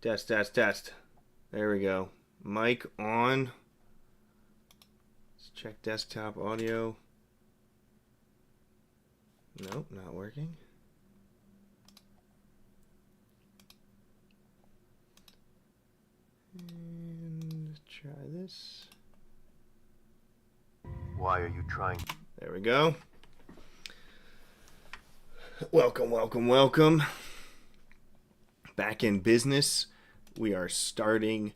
Test, test, test. There we go. Mic on. Let's check desktop audio. Nope, not working. And let's try this. Why are you trying? There we go. Welcome, welcome, welcome. Back in business. We are starting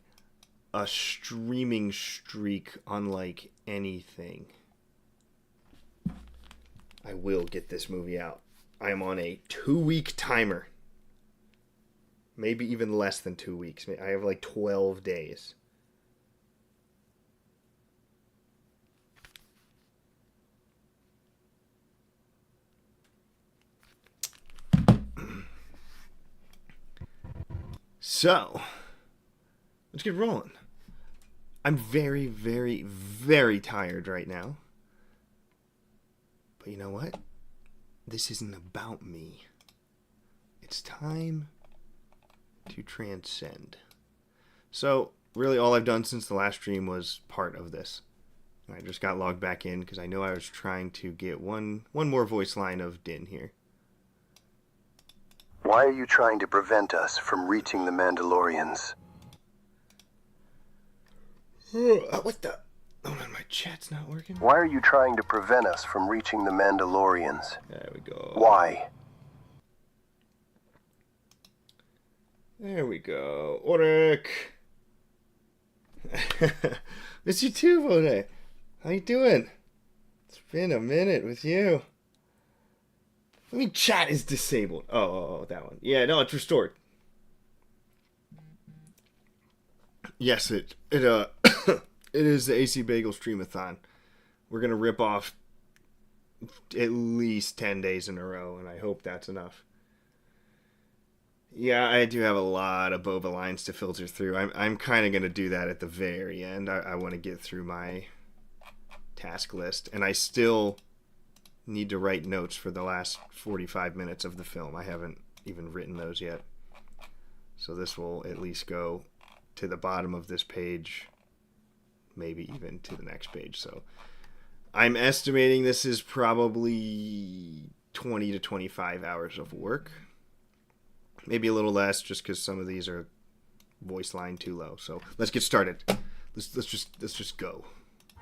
a streaming streak unlike anything. I will get this movie out. I am on a 2-week timer. Maybe even less than 2 weeks. I have like 12 days. So, let's get rolling. I'm very, very, very tired right now. But you know what? This isn't about me. It's time to transcend. So, really all I've done since the last stream was part of this. I just got logged back in because I know I was trying to get one more voice line of Din here. Why are you trying to prevent us from reaching the Mandalorians? What the? Oh, my chat's not working. Why are you trying to prevent us from reaching the Mandalorians? There we go. Why? There we go. Oric. Miss you too, Bode. How you doing? It's been a minute with you. I mean, chat is disabled. Oh, that one. Yeah, no, it's restored. Yes, it it is the acbagel streamathon. We're gonna rip off at least 10 days in a row, and I hope that's enough. Yeah, I do have a lot of boba lines to filter through. I'm kind of gonna do that at the very end. I want to get through my task list, and I still need to write notes for the last 45 minutes of the film. I haven't even written those yet. So this will at least go to the bottom of this page, maybe even to the next page. So I'm estimating this is probably 20 to 25 hours of work. Maybe a little less just because some of these are voice line too low. So let's get started. Let's just go.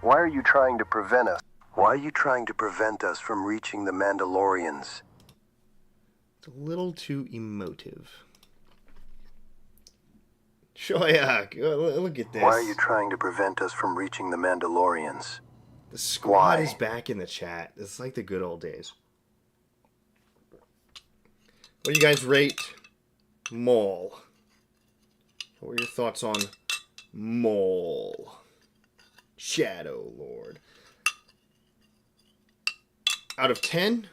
Why are you trying to prevent us? Why are you trying to prevent us from reaching the Mandalorians? It's a little too emotive. Shoyak, look at this. Why are you trying to prevent us from reaching the Mandalorians? The squad is back in the chat. It's like the good old days. What do you guys rate Maul? What are your thoughts on Maul? Shadow Lord. Out of 10,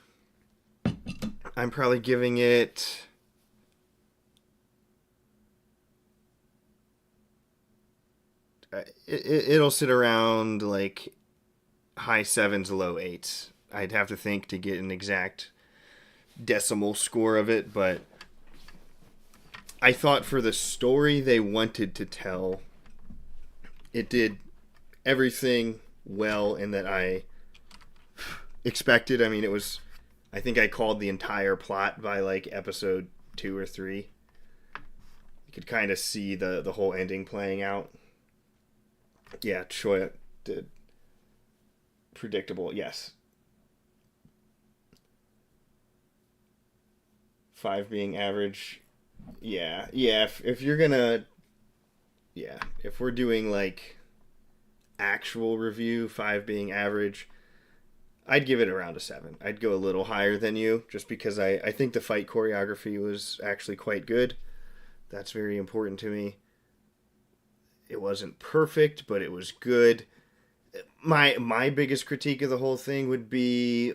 I'm probably giving it it'll sit around like high 7s, low 8s. I'd have to think to get an exact decimal score of it, but I thought for the story they wanted to tell, it did everything well and that I expected. I mean, it was, I think I called the entire plot by like episode 2 or 3. You could kind of see the whole ending playing out. Yeah, Shoya did. Predictable, yes. 5 being average. Yeah, if you're gonna, yeah, if we're doing like actual review, 5 being average, I'd give it around a 7. I'd go a little higher than you, just because I think the fight choreography was actually quite good. That's very important to me. It wasn't perfect, but it was good. My biggest critique of the whole thing would be,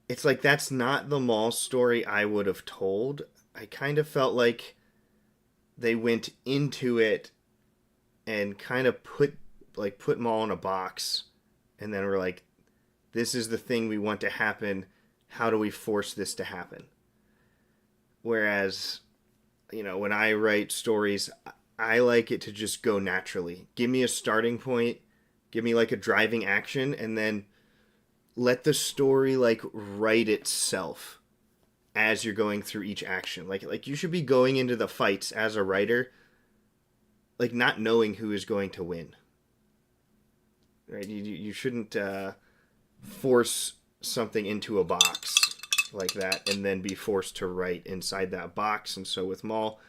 it's like that's not the Maul story I would have told. I kind of felt like they went into it and kind of put Maul in a box, and then we're like, this is the thing we want to happen. How do we force this to happen? Whereas, when I write stories, I like it to just go naturally. Give me a starting point, give me like a driving action, and then let the story like write itself as you're going through each action. Like you should be going into the fights as a writer, like not knowing who is going to win. Right? You shouldn't force something into a box like that and then be forced to write inside that box. And so with Maul,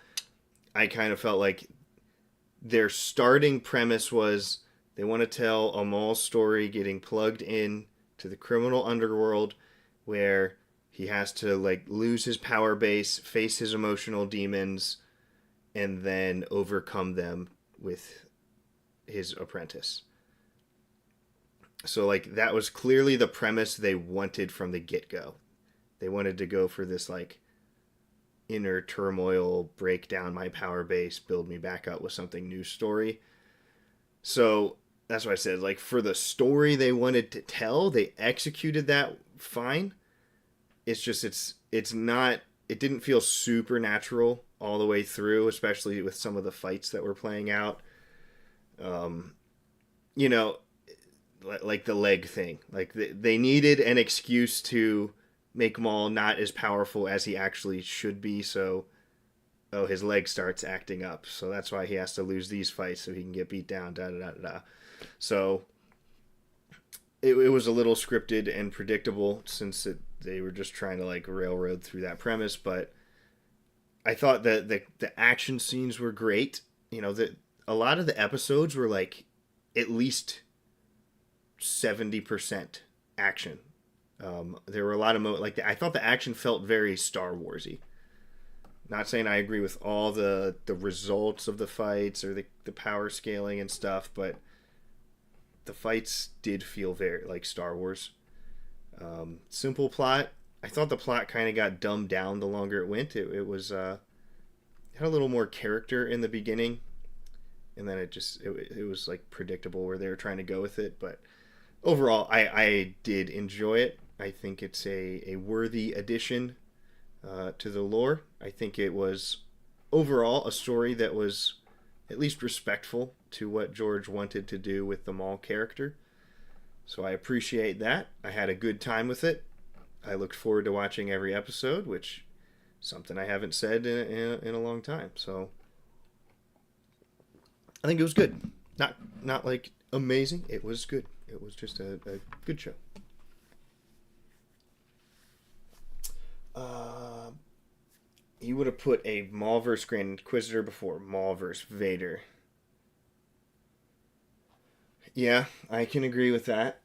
I kind of felt like their starting premise was they want to tell a Maul story getting plugged in to the criminal underworld where he has to like lose his power base, face his emotional demons, and then overcome them with his apprentice. So like that was clearly the premise they wanted from the get-go. They wanted to go for this like inner turmoil, break down my power base, build me back up with something new story. So that's what I said. Like for the story they wanted to tell, they executed that fine. It's just it's not. It didn't feel supernatural all the way through, especially with some of the fights that were playing out. You know, like the leg thing. Like they needed an excuse to make Maul not as powerful as he actually should be. So, his leg starts acting up. So that's why he has to lose these fights so he can get beat down. Da da da da. So it was a little scripted and predictable since they were just trying to like railroad through that premise. But I thought that the action scenes were great. A lot of the episodes were like at least 70% action. There were a lot of I thought the action felt very Star Warsy. Not saying I agree with all the results of the fights or the power scaling and stuff, but the fights did feel very like Star Wars. Simple plot. I thought the plot kind of got dumbed down the longer it went. It was had a little more character in the beginning, and then it was like predictable where they were trying to go with it. But overall, I did enjoy it. I think it's a worthy addition to the lore. I think it was overall a story that was at least respectful to what George wanted to do with the Maul character. So I appreciate that. I had a good time with it. I looked forward to watching every episode, which is something I haven't said in a long time. So I think it was good. Not like amazing. It was good. It was just a good show. You would have put a Maul vs. Grand Inquisitor before Maul vs. Vader. Yeah, I can agree with that.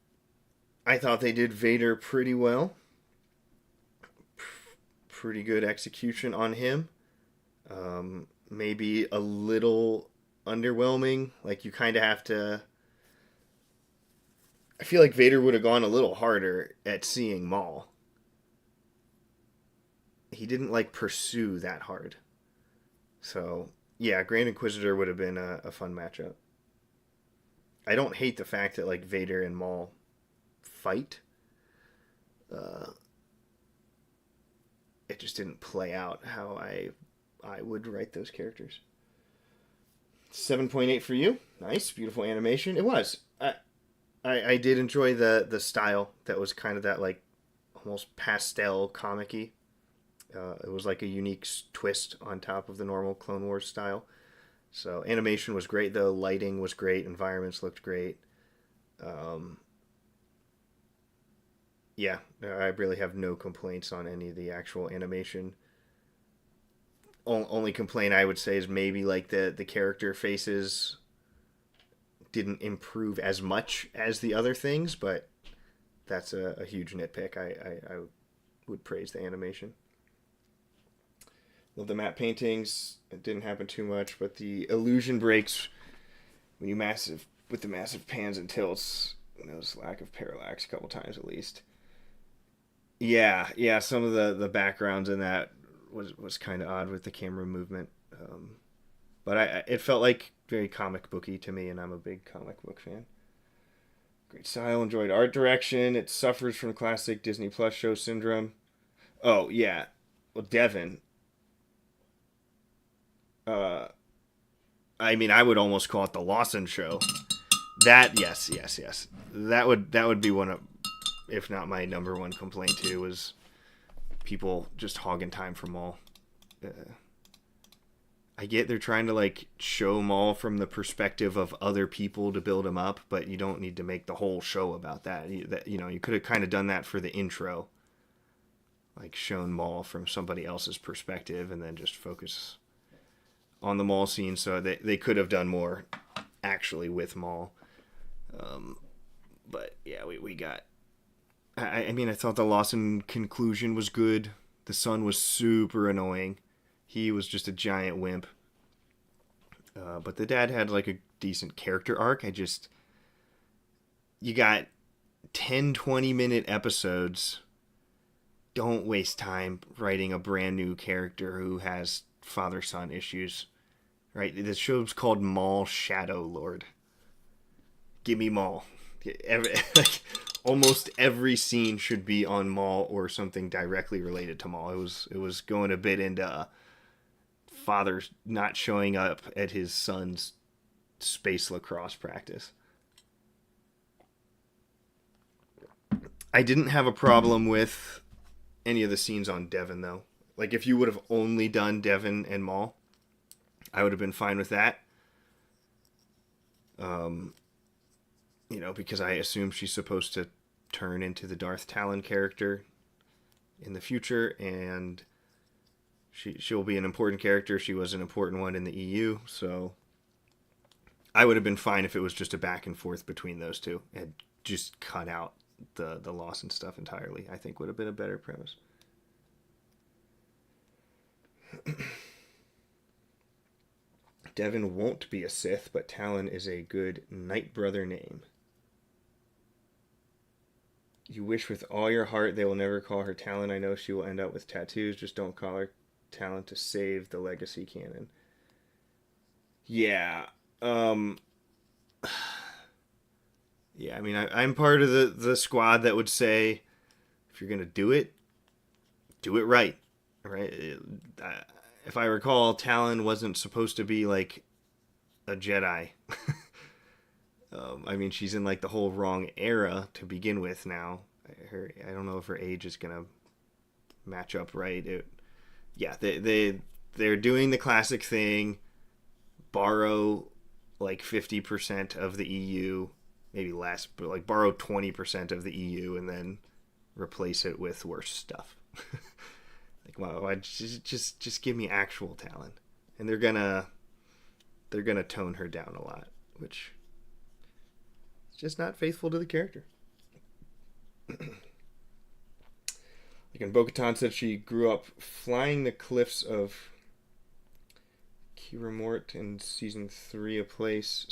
I thought they did Vader pretty well. Pretty good execution on him. Maybe a little underwhelming. Like you kind of have to... I feel like Vader would have gone a little harder at seeing Maul. He didn't like pursue that hard. So yeah, Grand Inquisitor would have been a fun matchup. I don't hate the fact that like Vader and Maul fight. It just didn't play out how I would write those characters. 7.8 for you. Nice, beautiful animation. It was. I did enjoy the style that was kind of that like almost pastel comic-y. It was like a unique twist on top of the normal Clone Wars style. So animation was great though. Lighting was great. Environments looked great. Yeah, I really have no complaints on any of the actual animation. Only complaint I would say is maybe like the character faces didn't improve as much as the other things, but that's a huge nitpick. I would praise the animation. Love the matte paintings. It didn't happen too much, but the illusion breaks when with the massive pans and tilts. And there was lack of parallax a couple times at least. Yeah. Some of the backgrounds in that was kind of odd with the camera movement. But it felt like very comic booky to me, and I'm a big comic book fan. Great style, enjoyed art direction. It suffers from classic Disney Plus show syndrome. Oh yeah, well Devin, I mean, I would almost call it the Lawson show. That, yes. That would be one of, if not my number one complaint too, was people just hogging time for Maul. I get they're trying to like show Maul from the perspective of other people to build him up, but you don't need to make the whole show about that. You could have kind of done that for the intro, like shown Maul from somebody else's perspective, and then just focus on the Maul scene. So they could have done more actually with Maul. But yeah, we got. I mean, I thought the Lawson conclusion was good. The son was super annoying. He was just a giant wimp. But the dad had like a decent character arc. You got 10, 20-minute episodes. Don't waste time writing a brand new character who has father-son issues. Right? The show's called Maul Shadow Lord. Give me Maul. Almost every scene should be on Maul or something directly related to Maul. It was going a bit into father not showing up at his son's space lacrosse practice. I didn't have a problem with any of the scenes on Devon, though. Like, if you would have only done Devon and Maul, I would have been fine with that. Because I assume she's supposed to turn into the Darth Talon character in the future, and she'll be an important character. She was an important one in the EU, so I would have been fine if it was just a back and forth between those two and just cut out the Lawson stuff entirely. I think would have been a better premise. Devon won't be a Sith, but Talon is a good Night Brother name. You wish with all your heart they will never call her Talon. I know she will end up with tattoos. Just don't call her Talon to save the legacy canon. Yeah. Yeah, I mean, I'm part of the squad that would say, if you're going to do it right. Right? If I recall, Talon wasn't supposed to be like a Jedi. I mean, she's in like the whole wrong era to begin with now. I don't know if her age is gonna match up right. They're doing the classic thing, borrow like 50% of the EU, maybe less, but like borrow 20% of the EU and then replace it with worse stuff. Like, wow, just give me actual Talon, and they're gonna tone her down a lot, which just not faithful to the character. Like, Bo-Katan said she grew up flying the cliffs of Kiramort in season 3, a place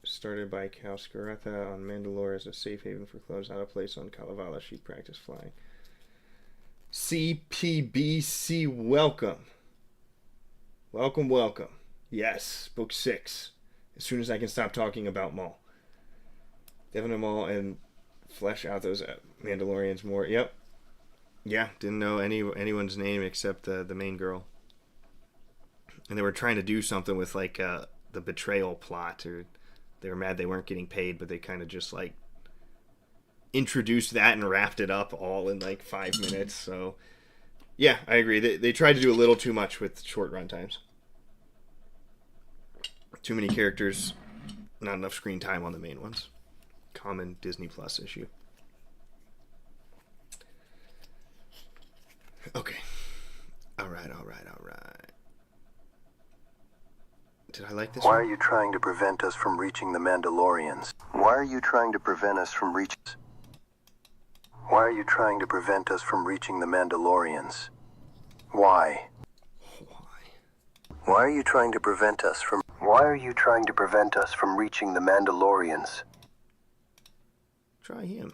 started by Kalskaratha on Mandalore as a safe haven for clothes, not a place on Kalevala she practiced flying. CPBC, welcome. Welcome. Yes, book 6. As soon as I can stop talking about Maul. Devon and Maul, and flesh out those Mandalorians more. Yep. Yeah, didn't know anyone's name except the main girl. And they were trying to do something with like the betrayal plot, or they were mad they weren't getting paid, but they kind of just like introduced that and wrapped it up all in like 5 minutes. So yeah, I agree. They tried to do a little too much with short run times. Too many characters, not enough screen time on the main ones. Common Disney Plus issue. Okay. All right. Did I like this Why one? are you trying to prevent us from reaching the Mandalorians? Why are you trying to prevent us from reaching... Why are you trying to prevent us from reaching the Mandalorians? Why? Why are you trying to prevent us from... Why are you trying to prevent us from reaching the Mandalorians? Try him.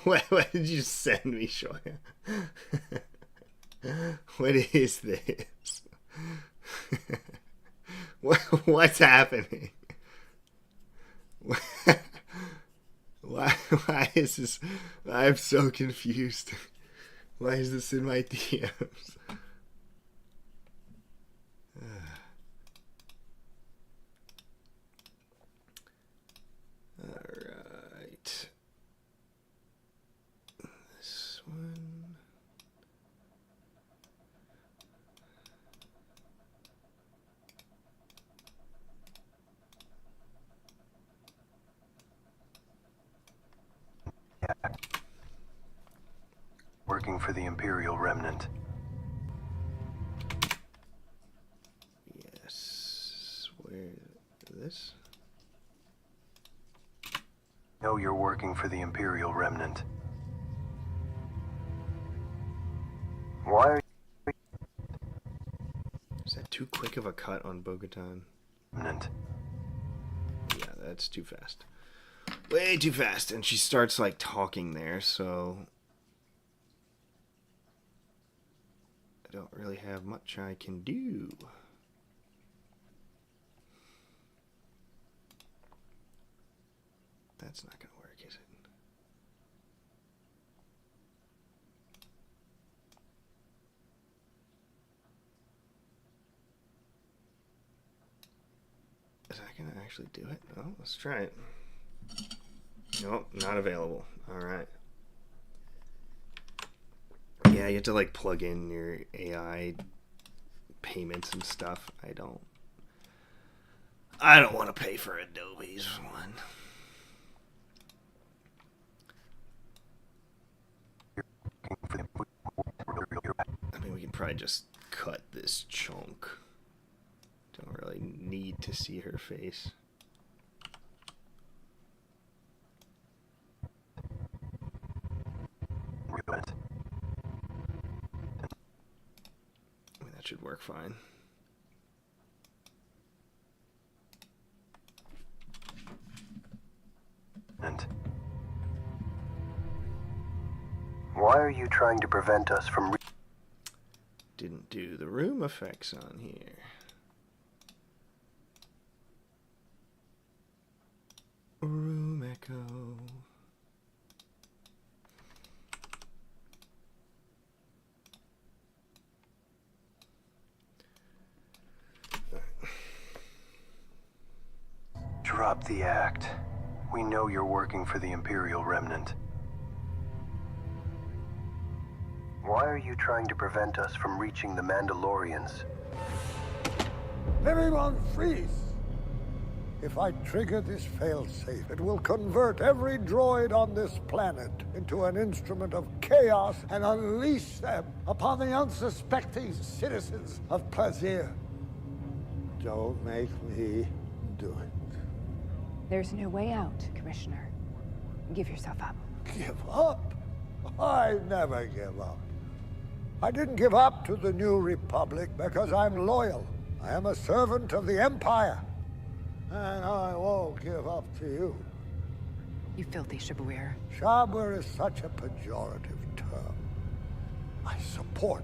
What did you send me, Shoya? What is this? What's happening? Why is this? I'm so confused. Why is this in my DMs? Alright. This one. Working for the Imperial Remnant. Yes. Where? This? No, you're working for the Imperial Remnant. Why are you... Is that too quick of a cut on Bo-Katan? Remnant? Yeah, that's too fast. Way too fast. And she starts, like, talking there, so... I don't really have much I can do. That's not going to work, is it? Is that going to actually do it? Oh, let's try it. Nope, not available. Alright. Yeah, you have to like plug in your AI payments and stuff. I don't want to pay for Adobe's one. I mean, we can probably just cut this chunk. Don't really need to see her face. That should work fine. And why are you trying to prevent us from... Didn't do the room effects on here. Room echo. Drop the act. We know you're working for the Imperial Remnant. Why are you trying to prevent us from reaching the Mandalorians? Everyone freeze! If I trigger this failsafe, it will convert every droid on this planet into an instrument of chaos and unleash them upon the unsuspecting citizens of Plazir. Don't make me do it. There's no way out, Commissioner. Give yourself up. Give up? I never give up. I didn't give up to the New Republic because I'm loyal. I am a servant of the Empire. And I won't give up to you. You filthy Shabuir. Shabur is such a pejorative term. I support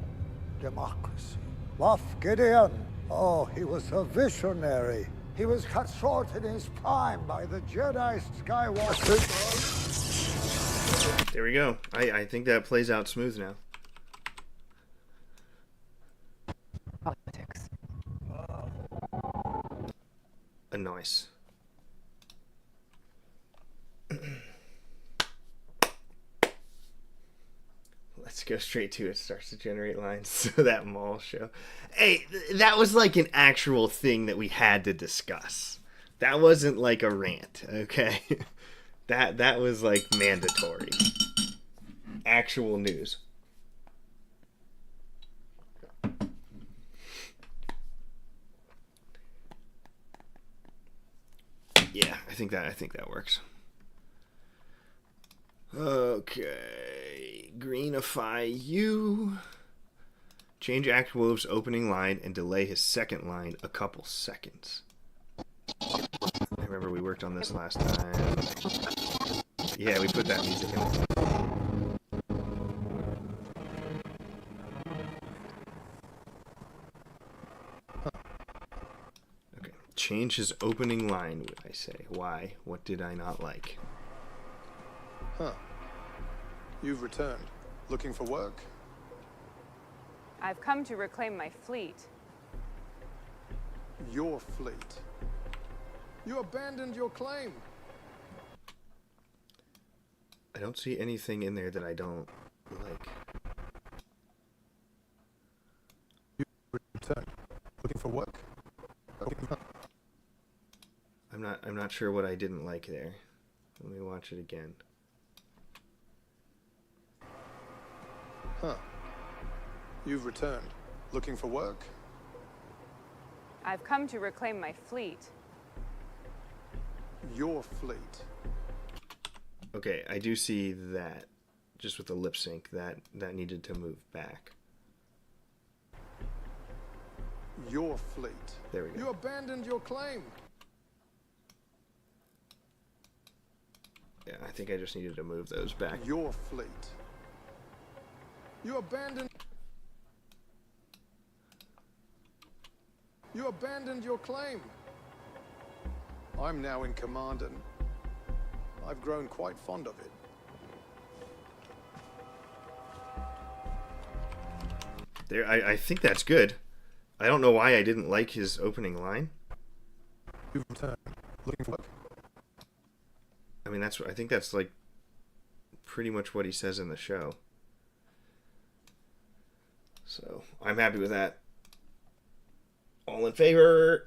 democracy. Moff Gideon, oh, he was a visionary. He was cut short in his prime by the Jedi Skywalker. There we go. I think that plays out smooth now. Politics. Nice. Let's go straight to it. Starts to generate lines. So that mall show. Hey, that was like an actual thing that we had to discuss. That wasn't like a rant, okay? That was like mandatory. Actual news. Yeah, I think that works. Okay, greenify you. Change Actwolf's opening line and delay his second line a couple seconds. I remember we worked on this last time. Yeah, we put that music in it. Change his opening line, would I say. Why? What did I not like? Huh. You've returned. Looking for work? I've come to reclaim my fleet. Your fleet. You abandoned your claim. I don't see anything in there that I don't like. You returned. Looking for work? I'm not sure what I didn't like there. Let me watch it again. Huh. You've returned. Looking for work? I've come to reclaim my fleet. Your fleet. Okay, I do see that. Just with the lip sync, that needed to move back. Your fleet. There we go. You abandoned your claim. Yeah, I think I just needed to move those back. Your fleet. You abandoned your claim. I'm now in command and I've grown quite fond of it. There, I think that's good. I don't know why I didn't like his opening line. You've returned. Looking for work? I mean, I think that's like pretty much what he says in the show. So I'm happy with that. All in favor.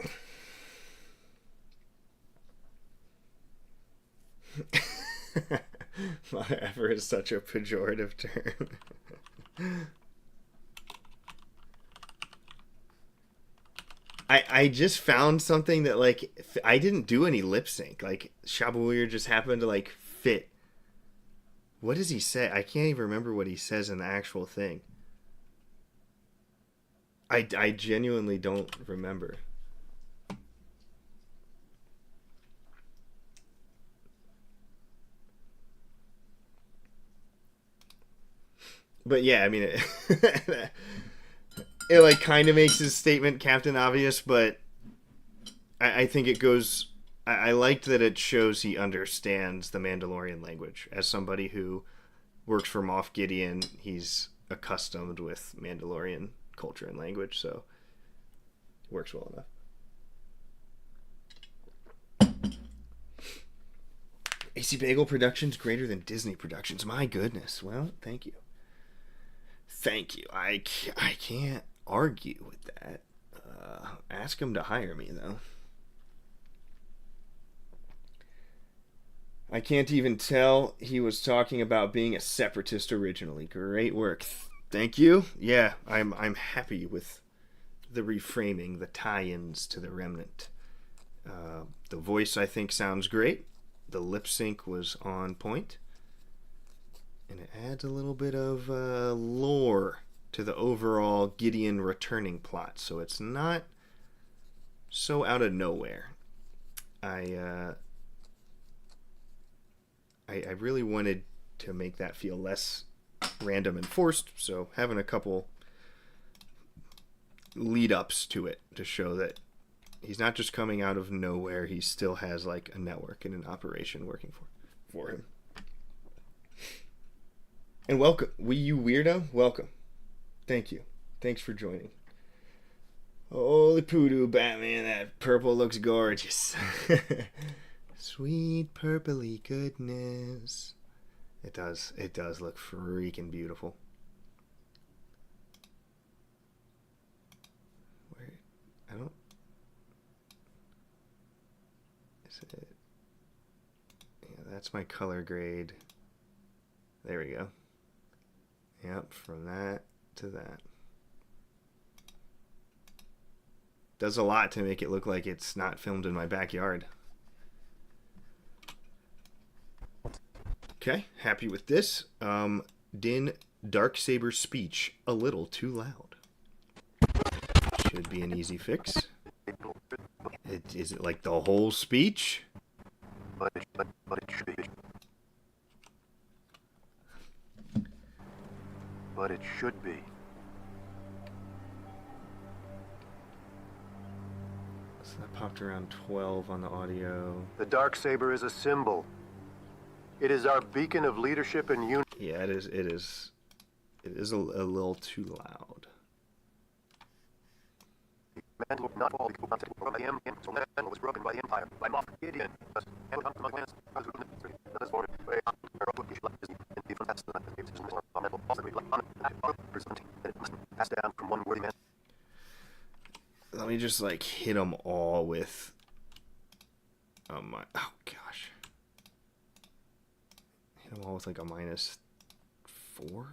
Ever is such a pejorative term. I just found something that, like, I didn't do any lip sync. Like, Shabuir just happened to, like, fit. What does he say? I can't even remember what he says in the actual thing. I genuinely don't remember. But yeah, I mean, it like kind of makes his statement Captain Obvious, but I think it goes. I liked that it shows he understands the Mandalorian language. As somebody who works for Moff Gideon, he's accustomed with Mandalorian culture and language, so it works well enough. acbagel Productions greater than Disney Productions. My goodness. Well, thank you. Thank you. I can't argue with that. Ask him to hire me, though. I can't even tell he was talking about being a separatist originally. Great work. Thank you. Yeah, I'm happy with the reframing, the tie-ins to the Remnant. The voice, I think, sounds great. The lip sync was on point. And it adds a little bit of lore to the overall Gideon returning plot, so it's not so out of nowhere. I really wanted to make that feel less random and forced, so having a couple lead-ups to it to show that he's not just coming out of nowhere, he still has like a network and an operation working for him. And welcome, you weirdo, welcome. Thank you. Thanks for joining. Holy poodoo, Batman, that purple looks gorgeous. Sweet purpley goodness. It does look freaking beautiful. Is it? Yeah, that's my color grade. There we go. Yep, from that to that. Does a lot to make it look like it's not filmed in my backyard. Okay, happy with this. Din Darksaber speech a little too loud. Should be an easy fix. Is it like the whole speech? But it should be. But it should be. So that popped around 12 on the audio. The Darksaber is a symbol. It is our beacon of leadership and unity. Yeah, it is. It is. It is a little too loud. Mandalore not all because by the Empire, so Mandalore was broken by the Empire, by Moff Gideon. Let me just like hit them all with. Oh gosh. Hit them all with like a -4.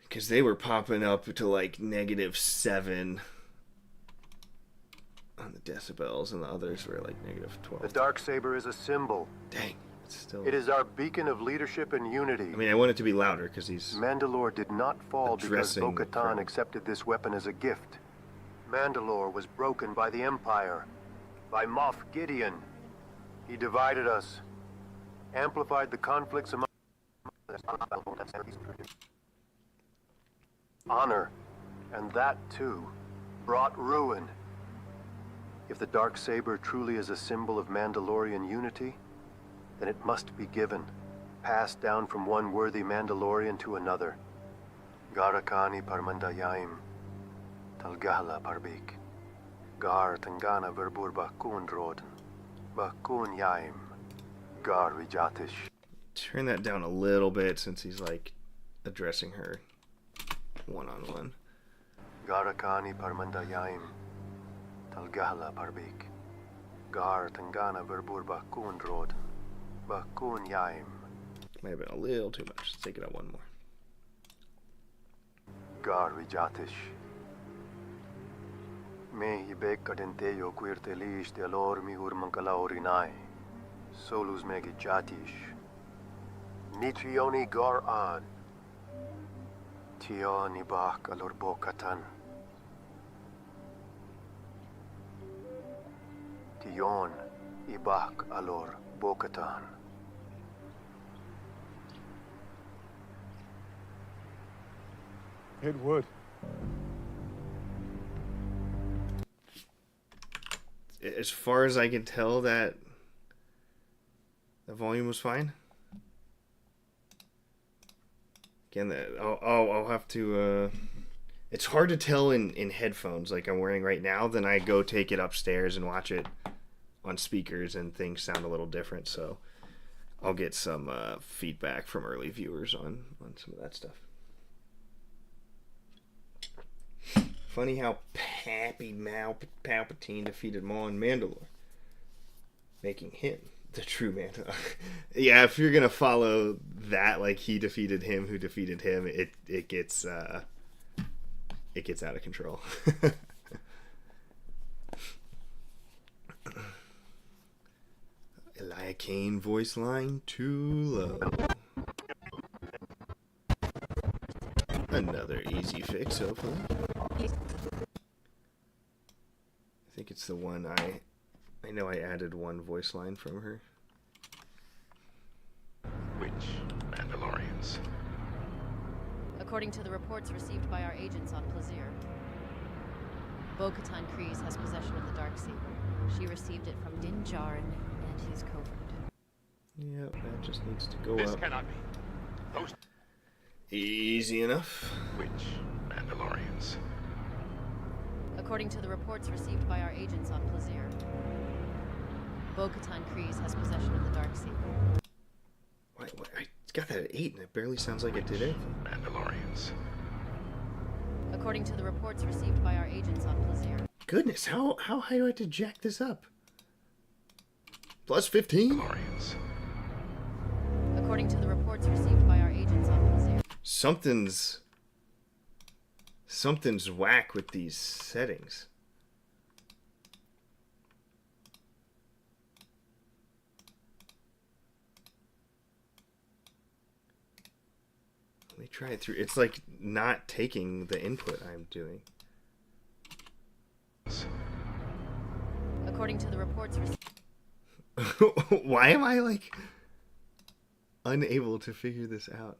Because they were popping up to like -7 on the decibels, and the others were like -12. The Darksaber is a symbol. Dang, it's still. It is our beacon of leadership and unity. I mean, I want it to be louder because he's. Mandalore did not fall because addressing Bo-Katan her. accepted this weapon as a gift. Mandalore was broken by the Empire, by Moff Gideon. He divided us, amplified the conflicts among honor, and that too brought ruin. If the Darksaber truly is a symbol of Mandalorian unity, then it must be given, passed down from one worthy Mandalorian to another. Garakani parmandayaim, talgahla parbik, gar tangana verbur bakun roden, bakun yaim, gar vijatish. Turn that down a little bit since he's like addressing her one-on-one. Garakani parmandayaim, talgahla parbik, gar tangana verbur bakun roden, bakun yaim. Might have been a little too much. Let's take it up one more. Gar vijatish. Me ibek kadenteyo quirte lish de alor mi urmankala orinai. Solus megi jatish. Nitrioni gar an. Tio nibak alor Bo-Katan. Tion ibak alor Bo-Katan. It would. As far as I can tell, that the volume was fine. Again, I'll have to. It's hard to tell in headphones like I'm wearing right now. Then I go take it upstairs and watch it on speakers, and things sound a little different. So I'll get some feedback from early viewers on some of that stuff. Funny how Pappy Palpatine defeated Maul Mandalore, making him the true Mandalore. Yeah, if you're gonna follow that, like he defeated him, who defeated him, it gets out of control. Elia Kane voice line too low. Another easy fix, hopefully. I think it's the one I know I added one voice line from her. Which Mandalorians? According to the reports received by our agents on Plaisir, Bo-Katan Kryze has possession of the Darksaber. She received it from Din Djarin and his covert. Yep, that just needs to go This up. cannot be. Those Easy enough. which Mandalorians? According to the reports received by our agents on Plaisir, Bo-Katan Kryze has possession of the Darksaber. Wait, I got that at 8 and it barely sounds like it did anything. Mandalorians. According to the reports received by our agents on Plaisir, Goodness, how high do I have to jack this up? Plus 15? Mandalorians. according to the reports received by our agents on Plaisir, Something's whack with these settings. Let me try it through. It's like not taking the input I'm doing. according to the reports received. Why am I like unable to figure this out?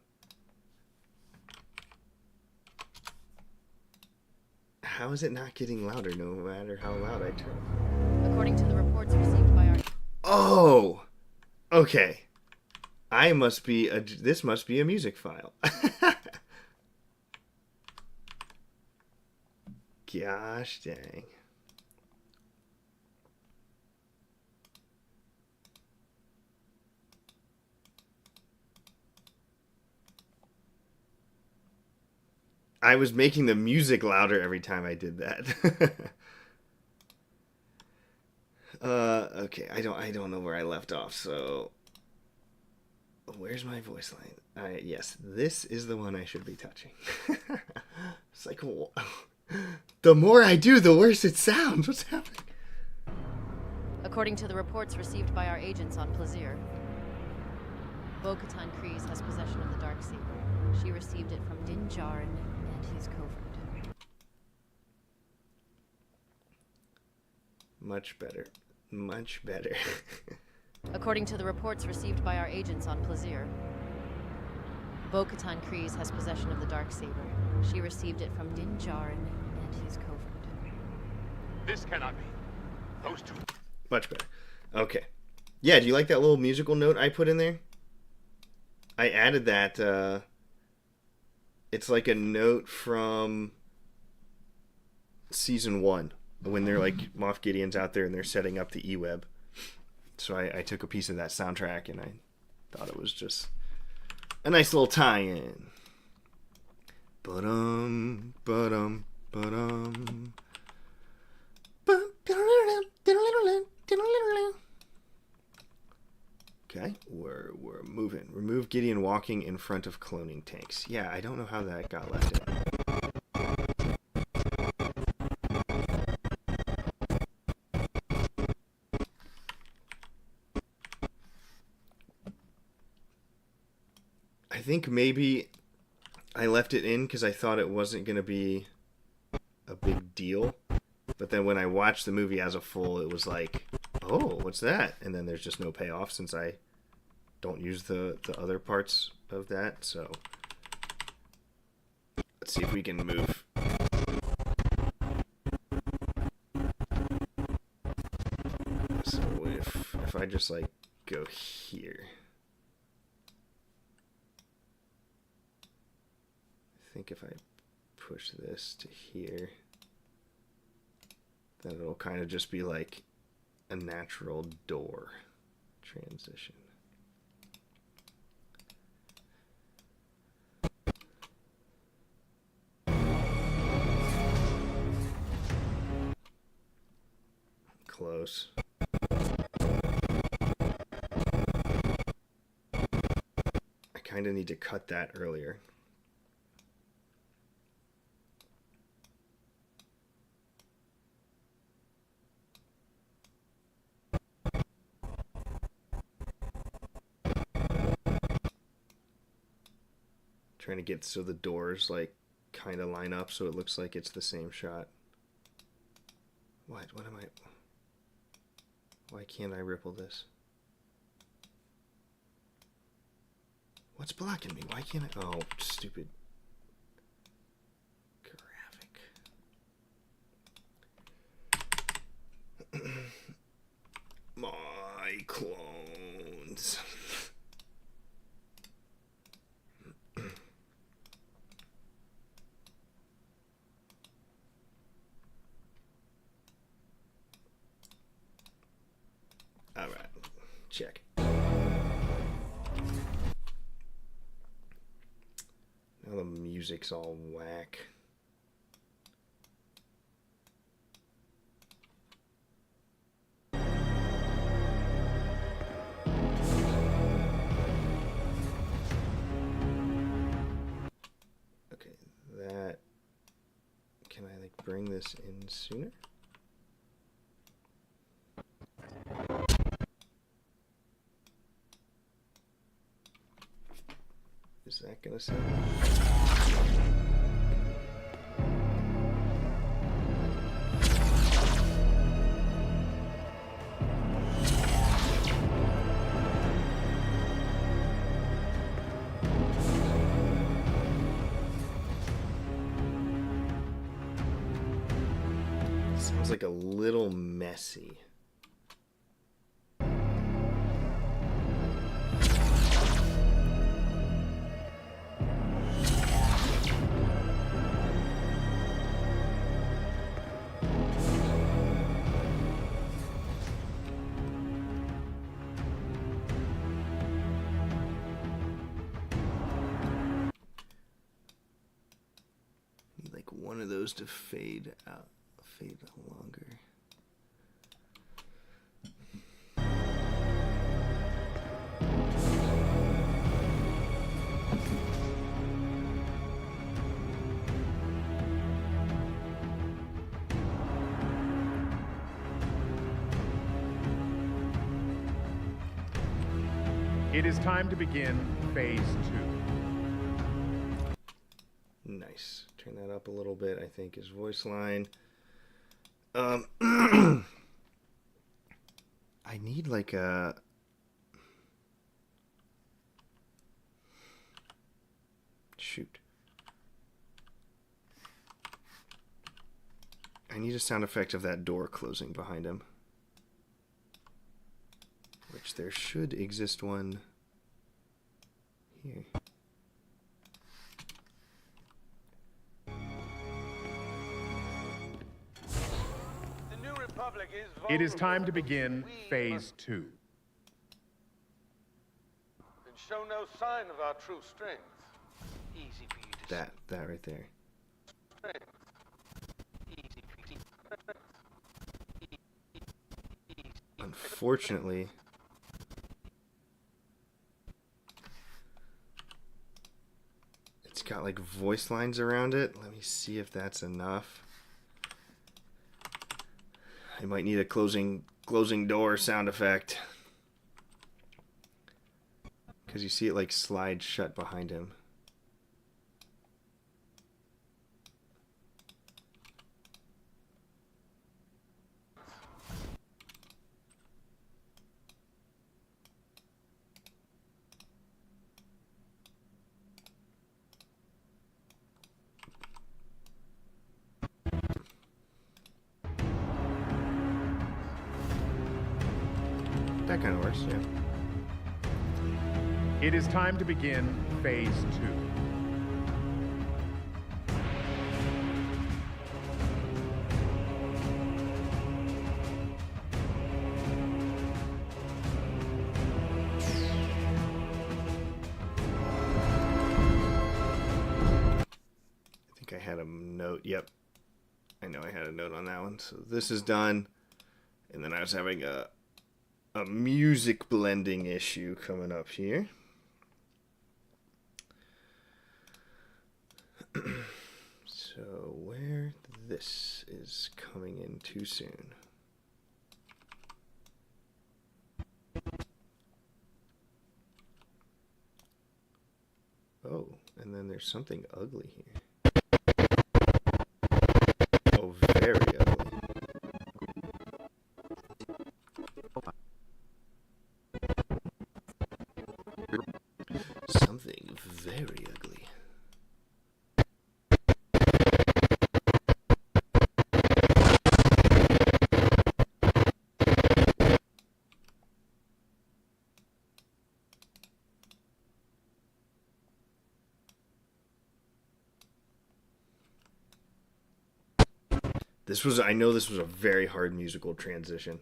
How is it not getting louder no matter how loud I turn? According to the reports received by our... Oh! Okay. This must be a music file. Gosh dang. I was making the music louder every time I did that. Okay, I don't know where I left off, so where's my voice line? Yes, this is the one I should be touching. It's like, the more I do, the worse it sounds. What's happening? According to the reports received by our agents on Plaisir, Bo-Katan Kryze has possession of the Darksaber. She received it from Din Djarin and his covert. Much better. Much better. According to the reports received by our agents on Plaisir, Bo-Katan Kryze has possession of the Darksaber. She received it from Din Djarin and his covert. This cannot be. Those two. Much better. Okay. Yeah, do you like that little musical note I put in there? I added that. It's like a note from season 1 when they're like Moff Gideon's out there and they're setting up the E-Web. So I took a piece of that soundtrack and I thought it was just a nice little tie-in. Ba-dum, ba-dum, ba-dum. Okay, we're moving. Remove Gideon walking in front of cloning tanks. Yeah, I don't know how that got left in. I think maybe I left it in because I thought it wasn't going to be a big deal. But then when I watched the movie as a full, it was like, oh, what's that? And then there's just no payoff since I don't use the other parts of that. So let's see if we can move. So if I just like go here. I think if I push this to here, then it'll kind of just be like a natural door transition. Close. I kind of need to cut that earlier. Trying to get so the doors like kind of line up so it looks like it's the same shot. What am I? Why can't I ripple this? What's blocking me? Why can't I? Oh, stupid graphic. My clones. All right, check. Now the music's all whack. Okay, that. Can I like bring this in sooner? Is that gonna sound? Sounds like a little messy. One of those to fade out, fade longer. It is time to begin phase 2. Nice. Turn that up a little bit, I think, his voice line. I need like a... Shoot. I need a sound effect of that door closing behind him. Which there should exist one here. It is time to begin phase 2. And show no sign of our true strength. Easy for you to That right there. strength. Easy for you to Unfortunately, it's got like voice lines around it. Let me see if that's enough. I might need a closing door sound effect. Because you see it like slide shut behind him. That kind of works, yeah. It is time to begin phase 2. I think I had a note. Yep. I know I had a note on that one. So this is done. And then I was having a music blending issue coming up here. So where this is coming in too soon. Oh, and then there's something ugly here. Oh, very ugly. Something very ugly. I know this was a very hard musical transition.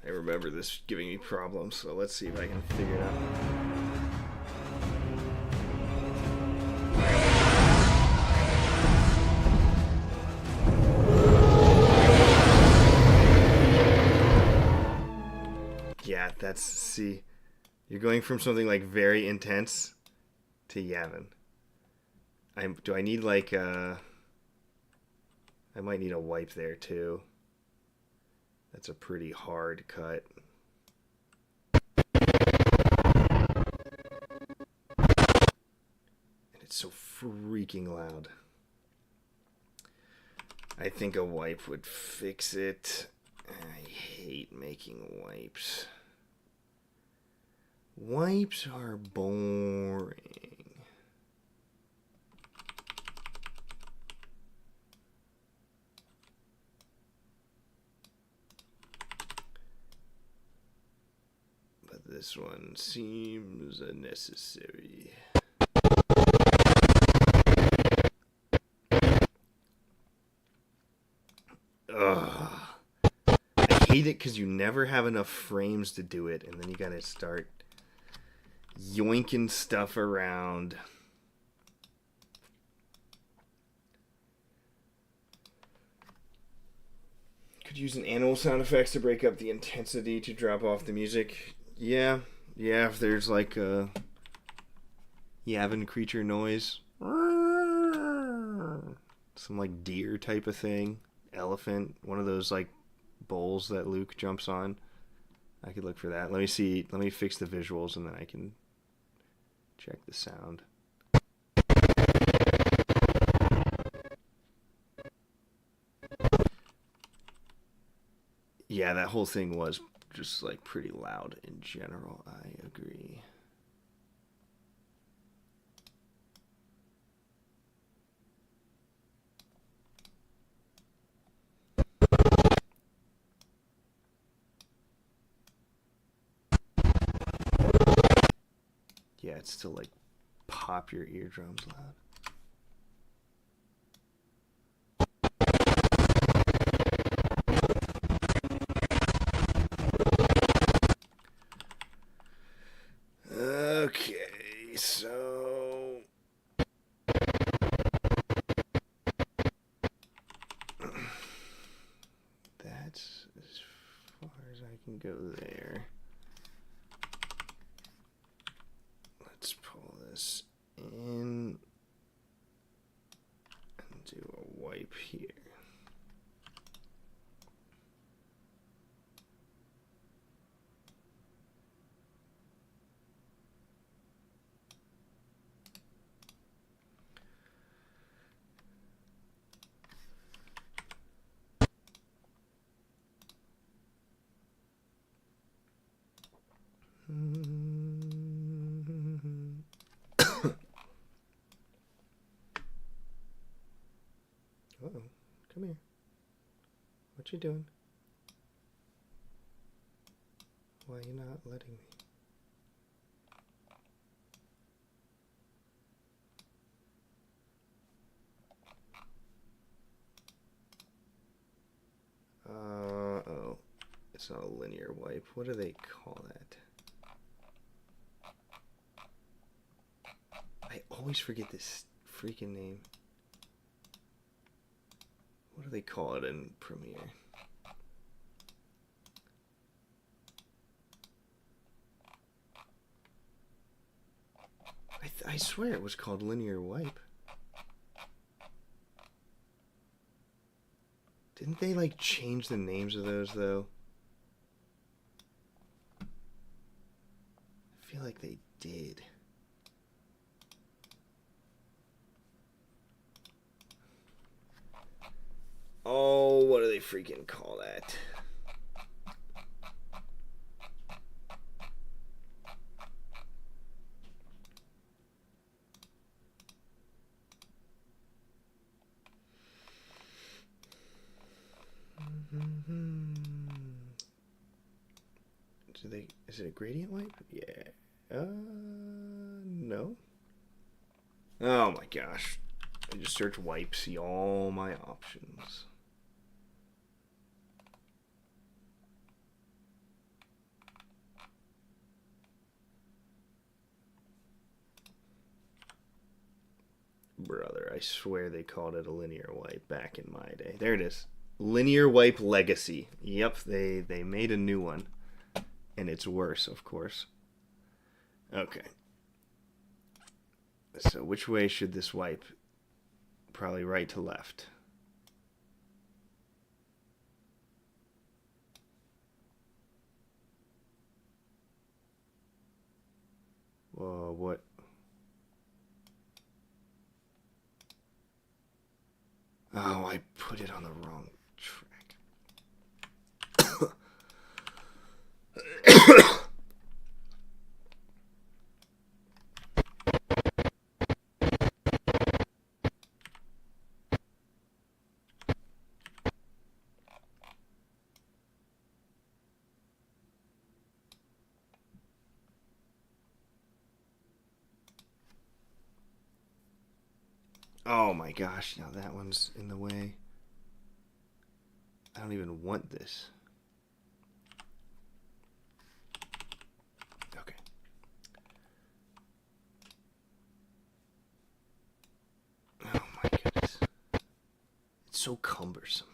I remember this giving me problems, so let's see if I can figure it out. Yeah, see, you're going from something like very intense to Yavin. Do I need like I might need a wipe there too. That's a pretty hard cut. And it's so freaking loud. I think a wipe would fix it. I hate making wipes. Wipes are boring. This one seems unnecessary. Ugh. I hate it because you never have enough frames to do it, and then you gotta start yoinking stuff around. Could use an animal sound effects to break up the intensity to drop off the music. Yeah, if there's like a Yavin creature noise. Some like deer type of thing. Elephant. One of those like bowls that Luke jumps on. I could look for that. Let me see. Let me fix the visuals and then I can check the sound. Yeah, that whole thing was just like pretty loud in general. I agree. Yeah, it's still like pop your eardrums loud. Okay, so that's as far as I can go there. Let's pull this in and do a wipe here. Uh-oh, come here. What you doing? Why are you not letting me? Oh. It's not a linear wipe. What do they call that? I always forget this freaking name. What do they call it in Premiere? I swear it was called linear wipe. Didn't they like change the names of those though? I feel like they did. Oh, what do they freaking call that? Is it a gradient wipe? Yeah. No. Oh my gosh. I just search wipe, see all my options. Brother, I swear they called it a linear wipe back in my day. There it is. Linear wipe legacy. Yep, they made a new one. And it's worse, of course. Okay. So which way should this wipe? Probably right to left. Whoa, what? Oh, I put it on the wrong track. Oh my gosh, now that one's in the way. I don't even want this. Okay. Oh my goodness. It's so cumbersome.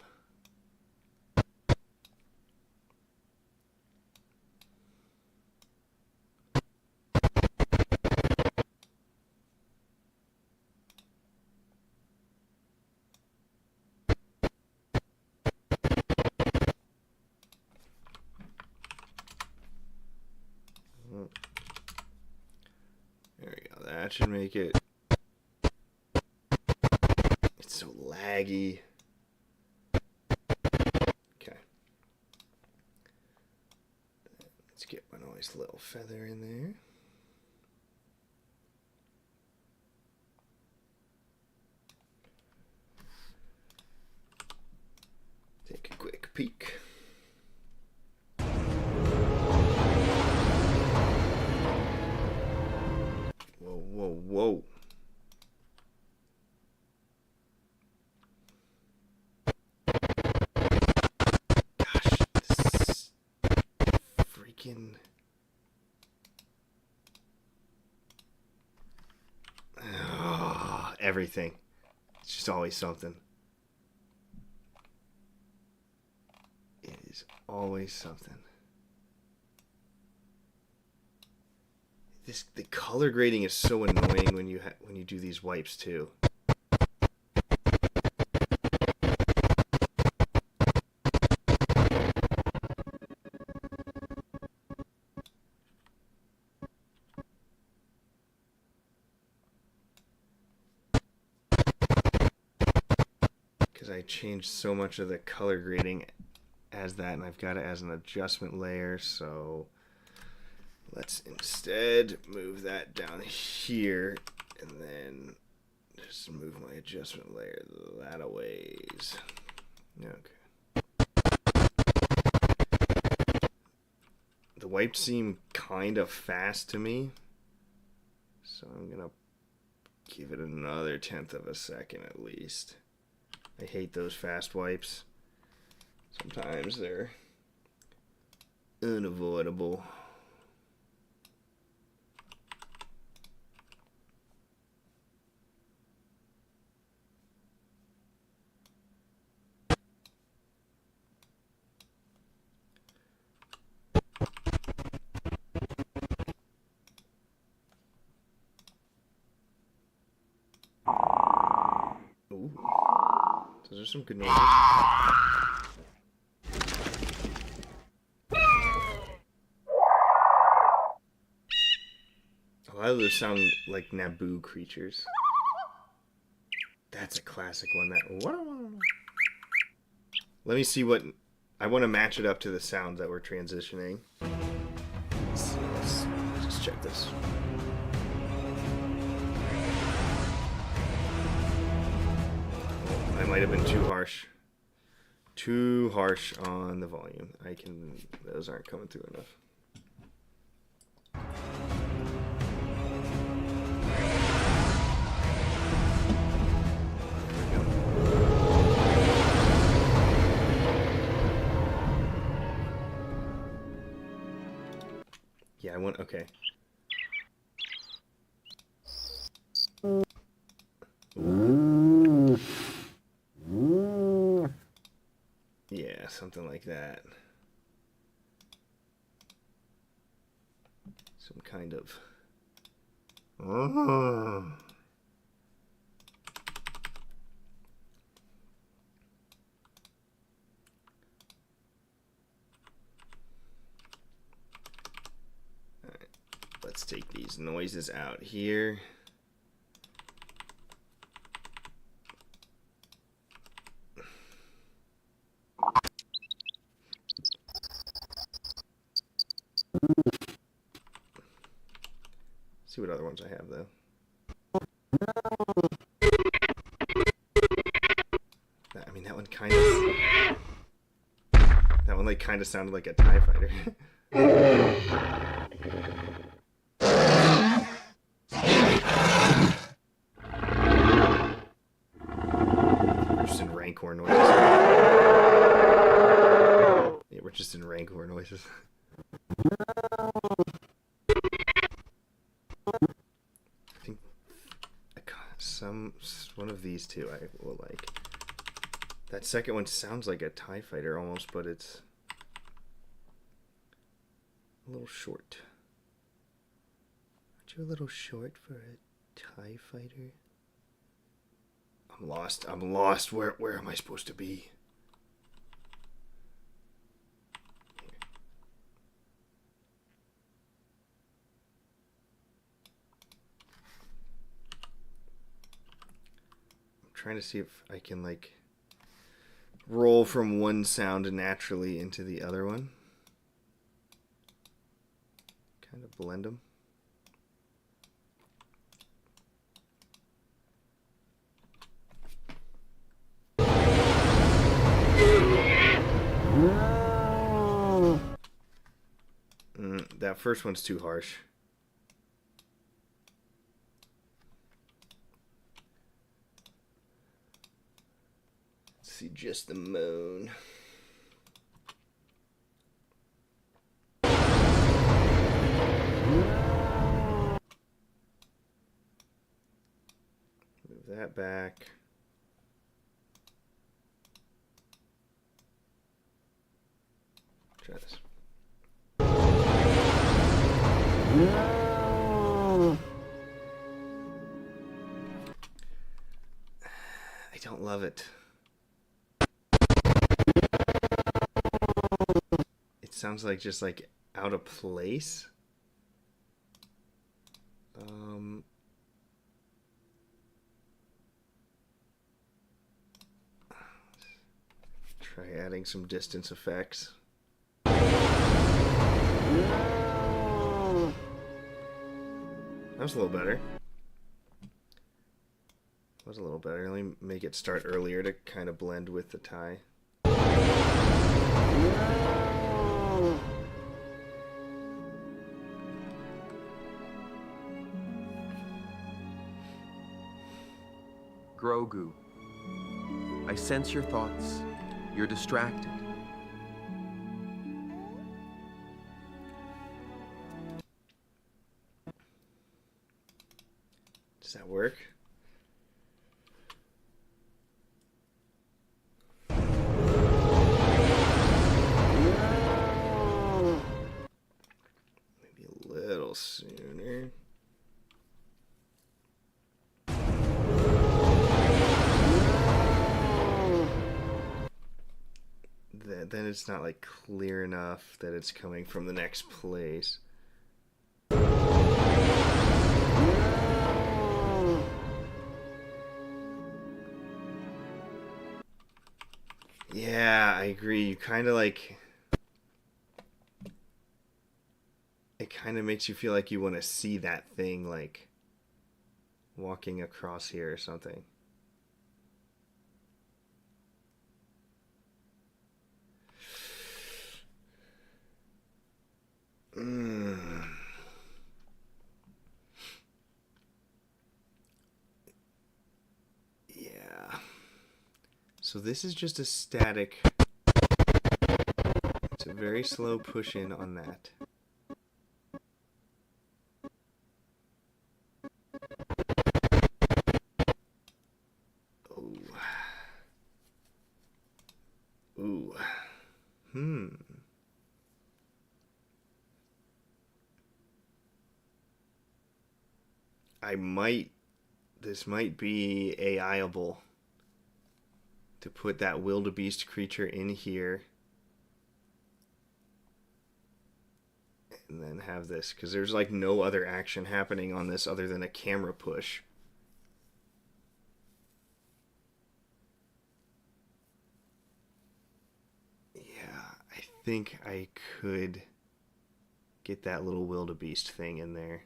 There we go. That should make it. It's so laggy. Okay. Let's get my nice little feather in there. Take a quick peek. Whoa. Gosh, this freaking... everything. It's just always something. It is always something. The color grading is so annoying when you do these wipes too. Because I changed so much of the color grading as that, and I've got it as an adjustment layer, so let's instead move that down here and then just move my adjustment layer that a ways. Okay. The wipes seem kind of fast to me, so I'm gonna give it another 1/10 of a second at least. I hate those fast wipes. Sometimes they're unavoidable. Ooh. Those are some good noises. A lot of those sound like Naboo creatures. That's a classic one. Let me see what... I want to match it up to the sounds that we're transitioning. Let's see, let's just check this. I might have been too harsh. Too harsh on the volume. Those aren't coming through enough. Yeah, I want... Okay. Yeah, something like that. Some kind of... Alright, let's take these noises out here. See what other ones I have, though. I mean, that one kind of... That one, like, kind of sounded like a TIE fighter. Rancor noises. Yeah, we're just in Rancor noises. I think one of these two I will like. That second one sounds like a TIE fighter almost, but it's a little short. Aren't you a little short for a TIE fighter? I'm lost. I'm lost. Where am I supposed to be? I'm trying to see if I can like roll from one sound naturally into the other one. Kind of blend them. That first one's too harsh. Let's see, just the moan. Move that back. Try this. I don't love it. It sounds like just like out of place. Try adding some distance effects. That was a little better. Was a little better. Let me make it start earlier to kind of blend with the tie. Grogu, I sense your thoughts. You're distracted. Does that work? Maybe a little sooner. Then it's not like clear enough that it's coming from the next place. Yeah, I agree. You kind of like... It kind of makes you feel like you want to see that thing, like, walking across here or something. Yeah. So this is just a static. It's a very slow push in on that. Oh. Ooh. This might be AI-able to put that wildebeest creature in here and then have this, because there's like no other action happening on this other than a camera push. Yeah, I think I could get that little wildebeest thing in there.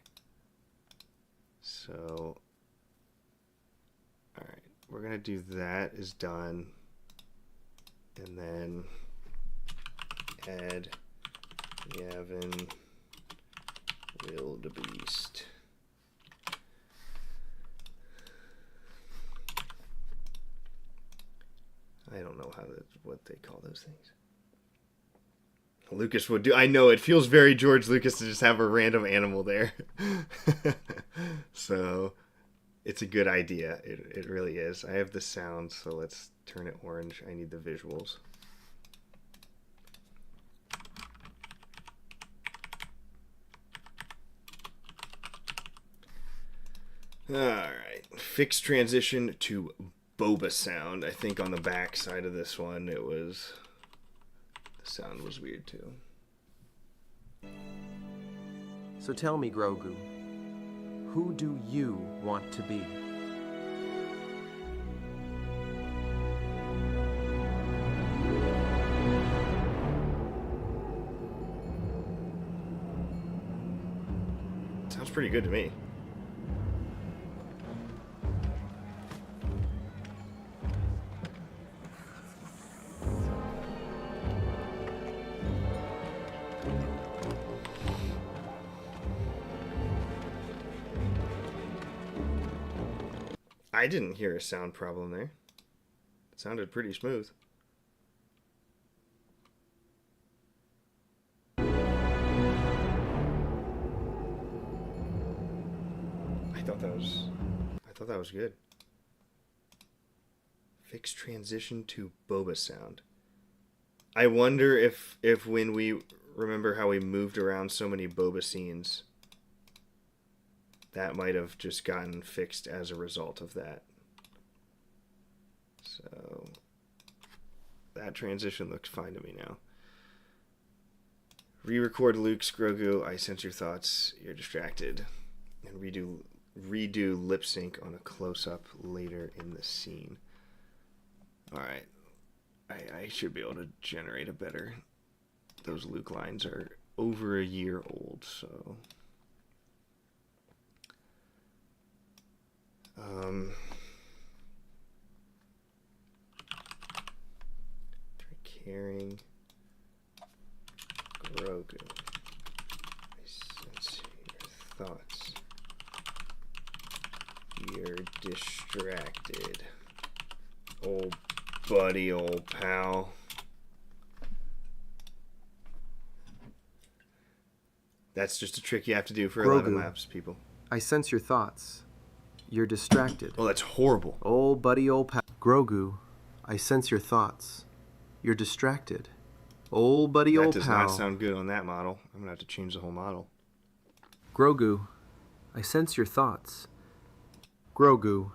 So, alright, we're going to do that is done. And then add Yavin wildebeest. what they call those things. Lucas would do. I know it feels very George Lucas to just have a random animal there. So it's a good idea. It really is. I have the sound, so let's turn it orange. I need the visuals. Alright. Fixed transition to boba sound. I think on the back side of this one, it was... the sound was weird too. So tell me, Grogu, who do you want to be? Sounds pretty good to me. I didn't hear a sound problem there. It sounded pretty smooth. I thought that was good. Fixed transition to boba sound. I wonder if when we remember how we moved around so many boba scenes, that might have just gotten fixed as a result of that. So that transition looks fine to me now. Re-record Luke's Grogu. I sense your thoughts. You're distracted. And redo lip sync on a close-up later in the scene. Alright. I should be able to generate a better... Those Luke lines are over a year old, so... Try carrying Grogu. I sense your thoughts. You're distracted. Old buddy, old pal. That's just a trick you have to do for 11 laps, people. I sense your thoughts. You're distracted. Oh, that's horrible. Old buddy, old pal. Grogu, I sense your thoughts. You're distracted. Old buddy, old pal. That does not sound good on that model. I'm going to have to change the whole model. Grogu, I sense your thoughts. Grogu,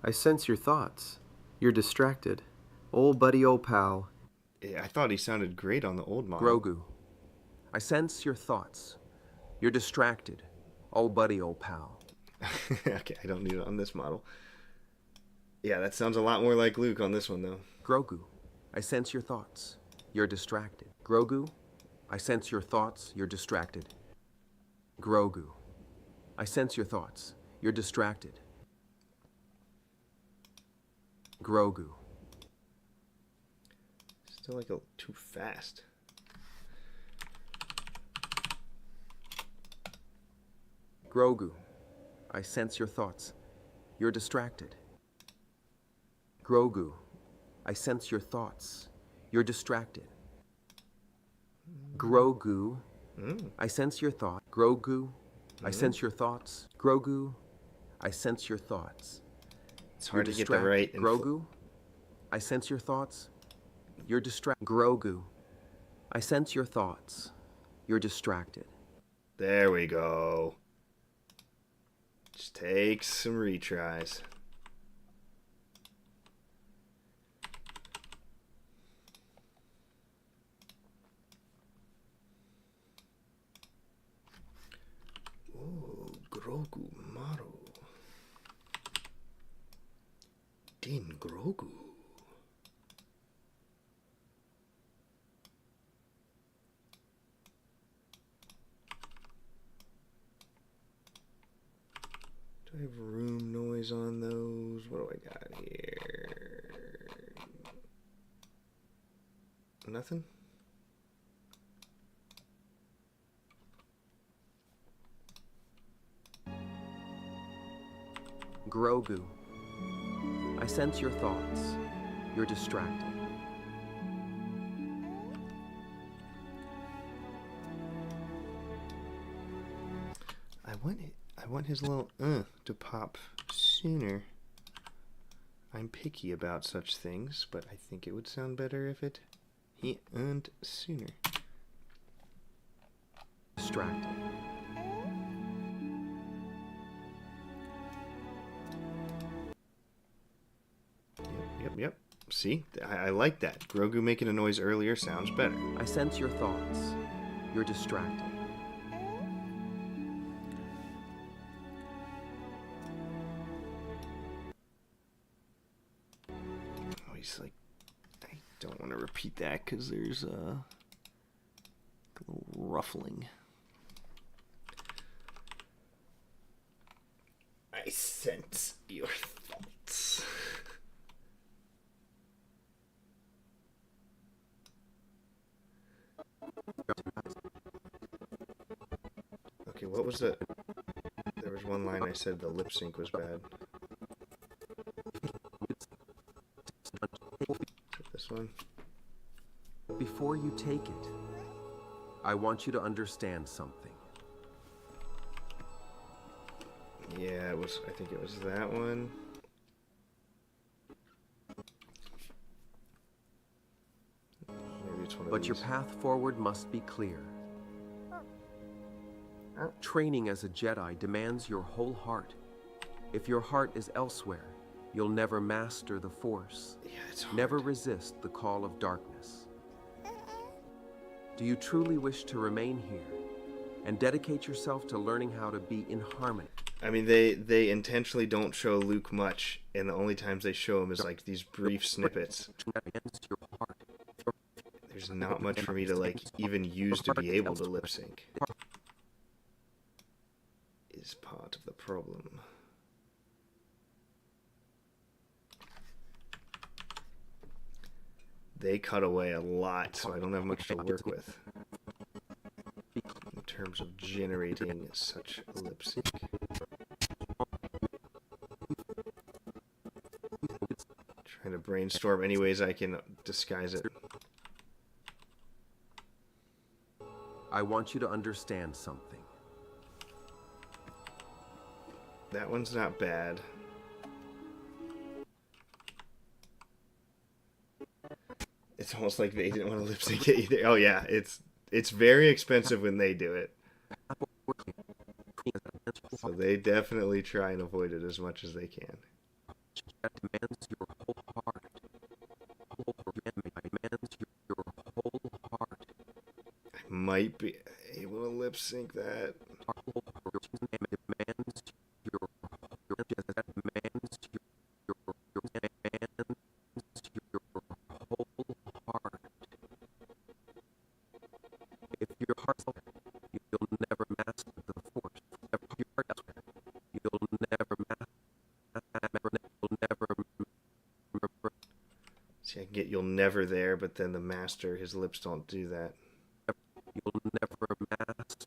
I sense your thoughts. You're distracted. Old buddy, old pal. Yeah, I thought he sounded great on the old model. Grogu, I sense your thoughts. You're distracted. Old buddy, old pal. Okay, I don't need it on this model. Yeah, that sounds a lot more like Luke on this one, though. Grogu, I sense your thoughts. You're distracted. Grogu, I sense your thoughts. You're distracted. Grogu, I sense your thoughts. You're distracted. Grogu. Still like too fast. Grogu, I sense your thoughts. You're distracted. Grogu, I sense your thoughts. You're distracted. Grogu, I sense your thought. Grogu, I sense your thoughts. Grogu, I sense your thoughts. It's hard to get that right. Grogu, I sense your thoughts. You're distracted. Grogu, I sense your thoughts. You're distracted. There we go. Just take some retries. Oh, Grogu Maru. Din Grogu. Do I have room noise on those? What do I got here? Nothing? Grogu, I sense your thoughts. You're distracted. I want his little to pop sooner. I'm picky about such things, but I think it would sound better if he sooner. Distracted. Yep. See? I like that. Grogu making a noise earlier sounds better. I sense your thoughts. You're distracted. Oh, he's like, I don't want to repeat that because there's a little ruffling. I sense your thoughts. Okay, what was it? There was one line I said the lip sync was bad. Is it this one? Before you take it, I want you to understand something. Yeah, it was. I think it was that one. Maybe it's one of But your these. path forward must be clear. Training as a Jedi demands your whole heart. If your heart is elsewhere, you'll never master the Force. Yeah, it's hard. Never resist the call of darkness. Do you truly wish to remain here and dedicate yourself to learning how to be in harmony? I mean, they intentionally don't show Luke much, and the only times they show him is like these brief snippets. There's not much for me to like even use to be able to lip sync. Is part of the problem. They cut away a lot, so I don't have much to work with in terms of generating such lip sync. Trying to brainstorm any ways I can disguise it. I want you to understand something. That one's not bad. It's almost like they didn't want to lip sync it either. Oh yeah, it's very expensive when they do it. So they definitely try and avoid it as much as they can. That demands your whole heart. Demands your whole heart. I might be able to lip sync that. See, I can get "you'll never" there, but then the master, his lips don't do that. You'll never master.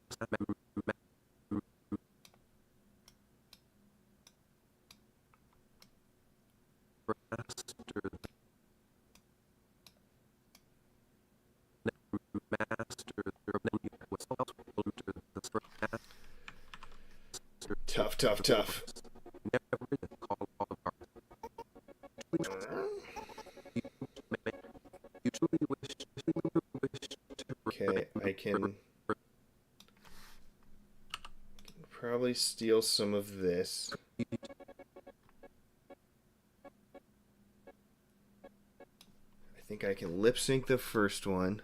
Tough. Okay, I can probably steal some of this. I think I can lip sync the first one.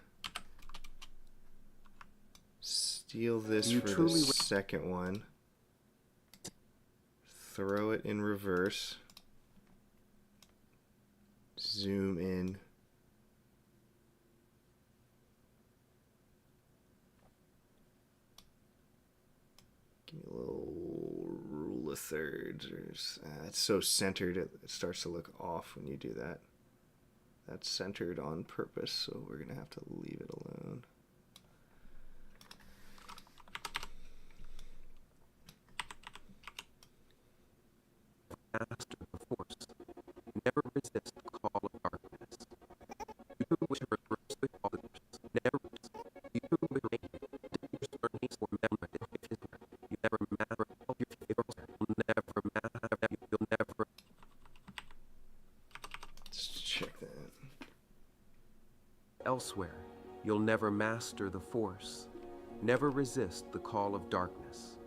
Steal this for the second one. Throw it in reverse. Zoom in. Give me a little rule of thirds. It's so centered, it starts to look off when you do that. That's centered on purpose, so we're going to have to leave it alone. Master the Force. Never resist the call of darkness. You who wish to reverse the call of darkness. Never resist. You who wish to make it. You never matter. elsewhere, you'll never master the Force, never resist the call of darkness.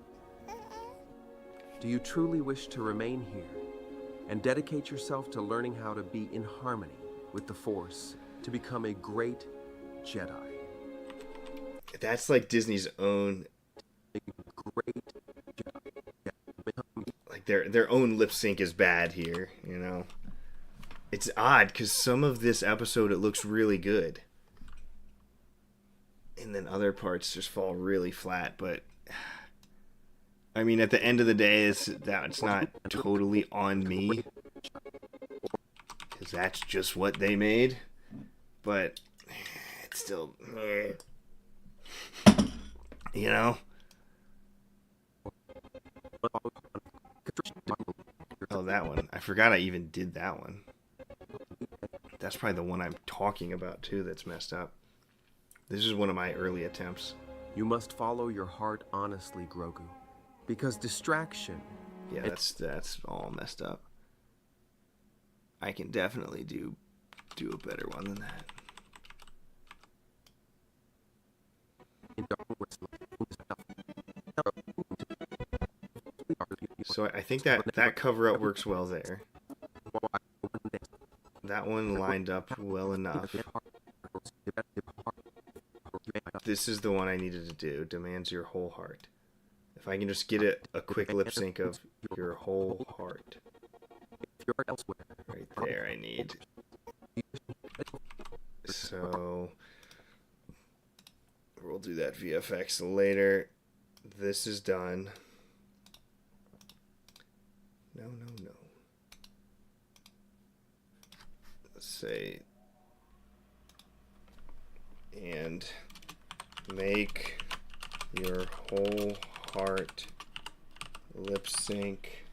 Do you truly wish to remain here and dedicate yourself to learning how to be in harmony with the Force, to become a great Jedi? That's like Disney's own, Great like their own lip sync is bad here, you know. It's odd because some of this episode it looks really good, and then other parts just fall really flat. But I mean, at the end of the day, it's not totally on me, because that's just what they made. But it's still, you know. Oh, that one. I forgot I even did that one. That's probably the one I'm talking about too that's messed up. This is one of my early attempts. You must follow your heart honestly, Grogu, because distraction... Yeah, that's all messed up. I can definitely do a better one than that. So I think that cover-up works well there. That one lined up well enough. This is the one I needed to do. Demands your whole heart. If I can just get a quick lip sync of your whole heart. Right there I need. So we'll do that VFX later. This is done. No. Let's say, and make your whole heart lip sync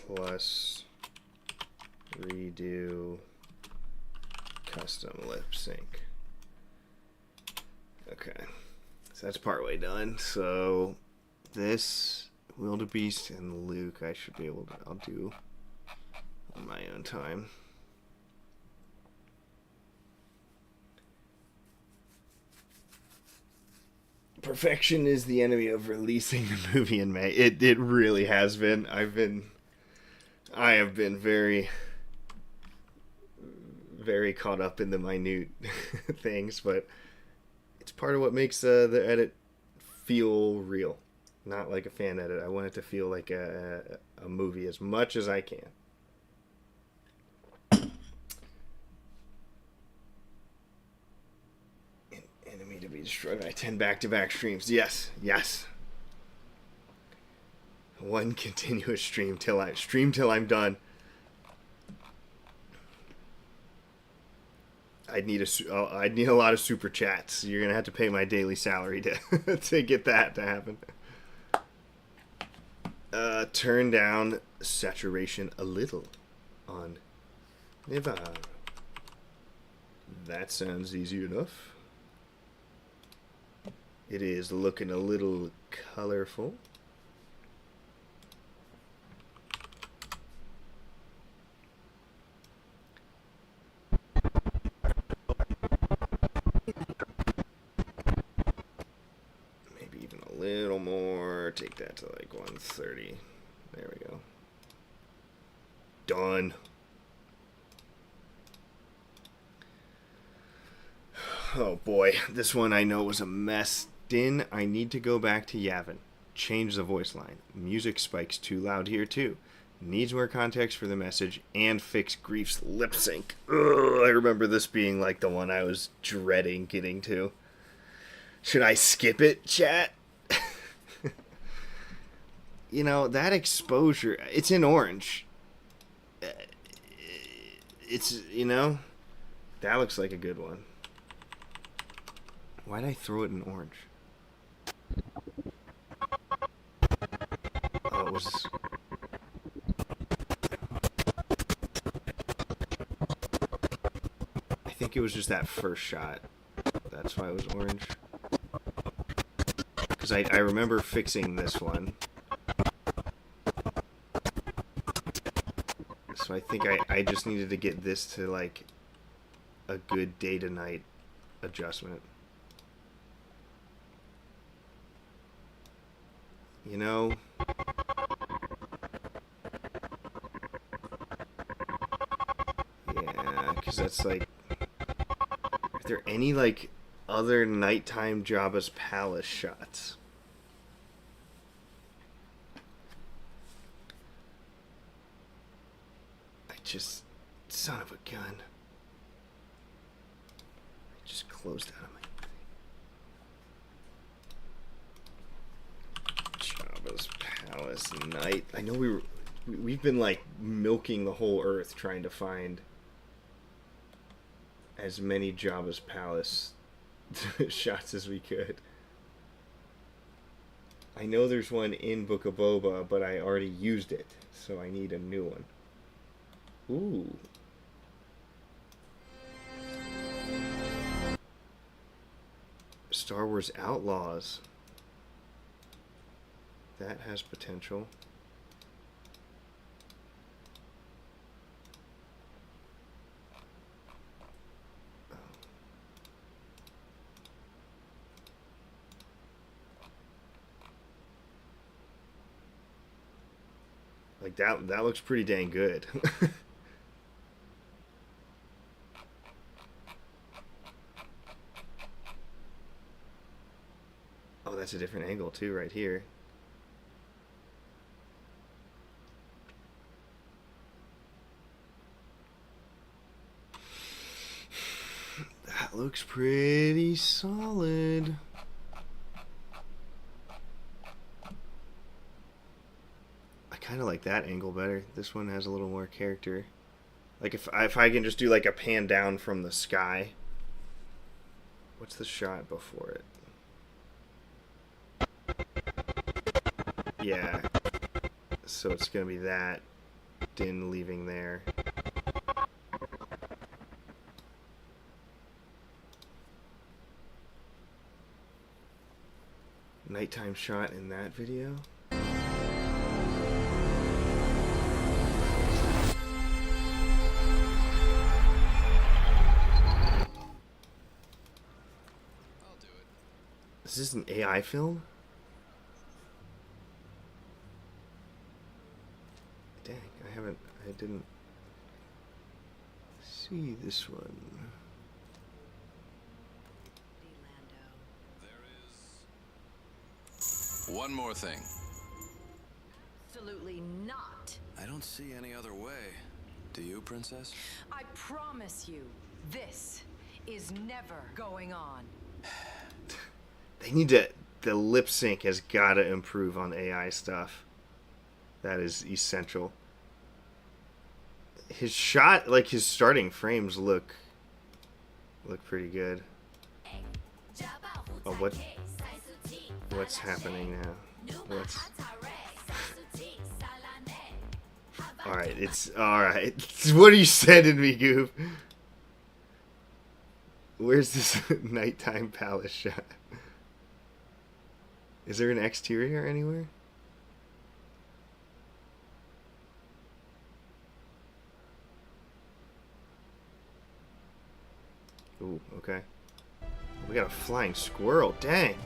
plus redo custom lip sync. Okay, so that's partway done. So this Wildebeest and Luke I should be able to, I'll do on my own time. Perfection is the enemy of releasing the movie in May. It really has been. I have been very caught up in the minute things, but it's part of what makes the edit feel real, not like a fan edit. I want it to feel like a movie as much as I can. Enemy to be destroyed by 10 back-to-back streams. Yes. One continuous stream till I'm done. I'd need a lot of super chats. You're gonna have to pay my daily salary to to get that to happen. Turn down saturation a little on Niva. That sounds easy enough. It is looking a little colorful. Maybe even a little more. Take that to like 130. There we go. Done. Oh boy, this one I know was a mess. I need to go back to Yavin. Change the voice line. Music spikes too loud here too. Needs more context for the message and fix Grief's lip sync. Ugh, I remember this being like the one I was dreading getting to. Should I skip it, chat? You know, that exposure, it's in orange. It's, you know, that looks like a good one. Why'd I throw it in orange? Oh, it was... I think it was just that first shot. That's why it was orange. Because I remember fixing this one. So I think I just needed to get this to like a good day to night adjustment. You know, yeah, because that's like, are there any like other nighttime Jabba's palace shots? I just, son of a gun. I just closed out of my Jabba's palace night. I know we've been like milking the whole earth trying to find as many Jabba's palace shots as we could. I know there's one in Book of Boba, but I already used it, so I need a new one. Ooh. Star Wars Outlaws. That has potential. Like that looks pretty dang good. Oh, that's a different angle too right here. That looks pretty solid. I kind of like that angle better. This one has a little more character. Like if I can just do like a pan down from the sky. What's the shot before it? Yeah. So it's gonna be that. Din leaving there. Nighttime shot in that video. Is this an AI film? Dang, I didn't see this one. One more thing. Absolutely not. I don't see any other way. Do you, Princess? I promise you, this is never going on. They need to, the lip sync has got to improve on AI stuff. That is essential. His shot, like his starting frames look pretty good. Oh, what's happening now? Alright, it's alright. What are you sending me, Goof? Where's this nighttime palace shot? Is there an exterior anywhere? Ooh, okay. We got a flying squirrel, dang.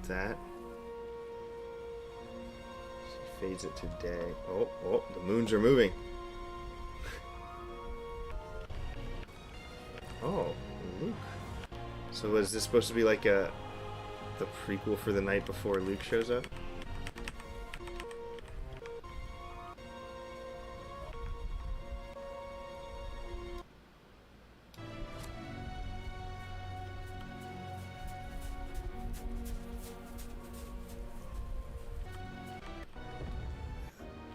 That. She fades it to day. Oh, the moons are moving. Oh, Luke. So is this supposed to be like the prequel for the night before Luke shows up?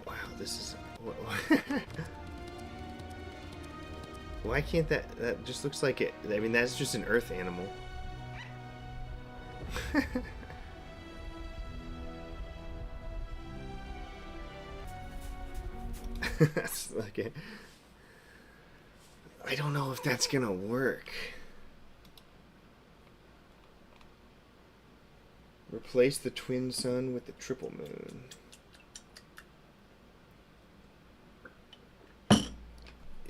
Wow, this is... Why can't that just looks like it? I mean, that's just an earth animal. That's like it. I don't know if that's gonna work. Replace the twin sun with the triple moon.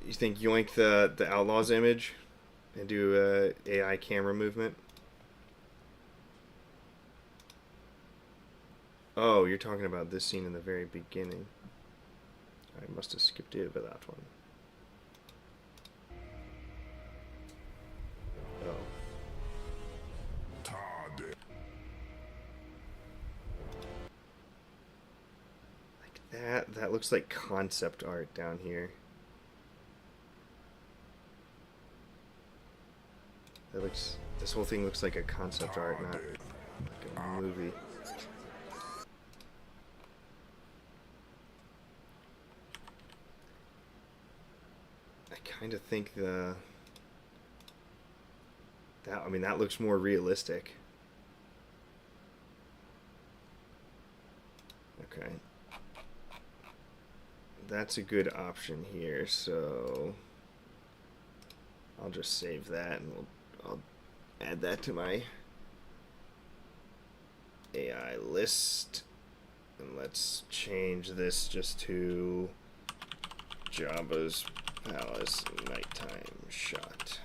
You think yoink the Outlaws image and do a AI camera movement? Oh, you're talking about this scene in the very beginning. I must have skipped over that one. Oh. Like that looks like concept art down here. This whole thing looks like a concept art, not like a movie. I kind of think that looks more realistic. Okay. That's a good option here, so I'll just save that and I'll add that to my AI list. And let's change this just to Jabba's Palace nighttime shot.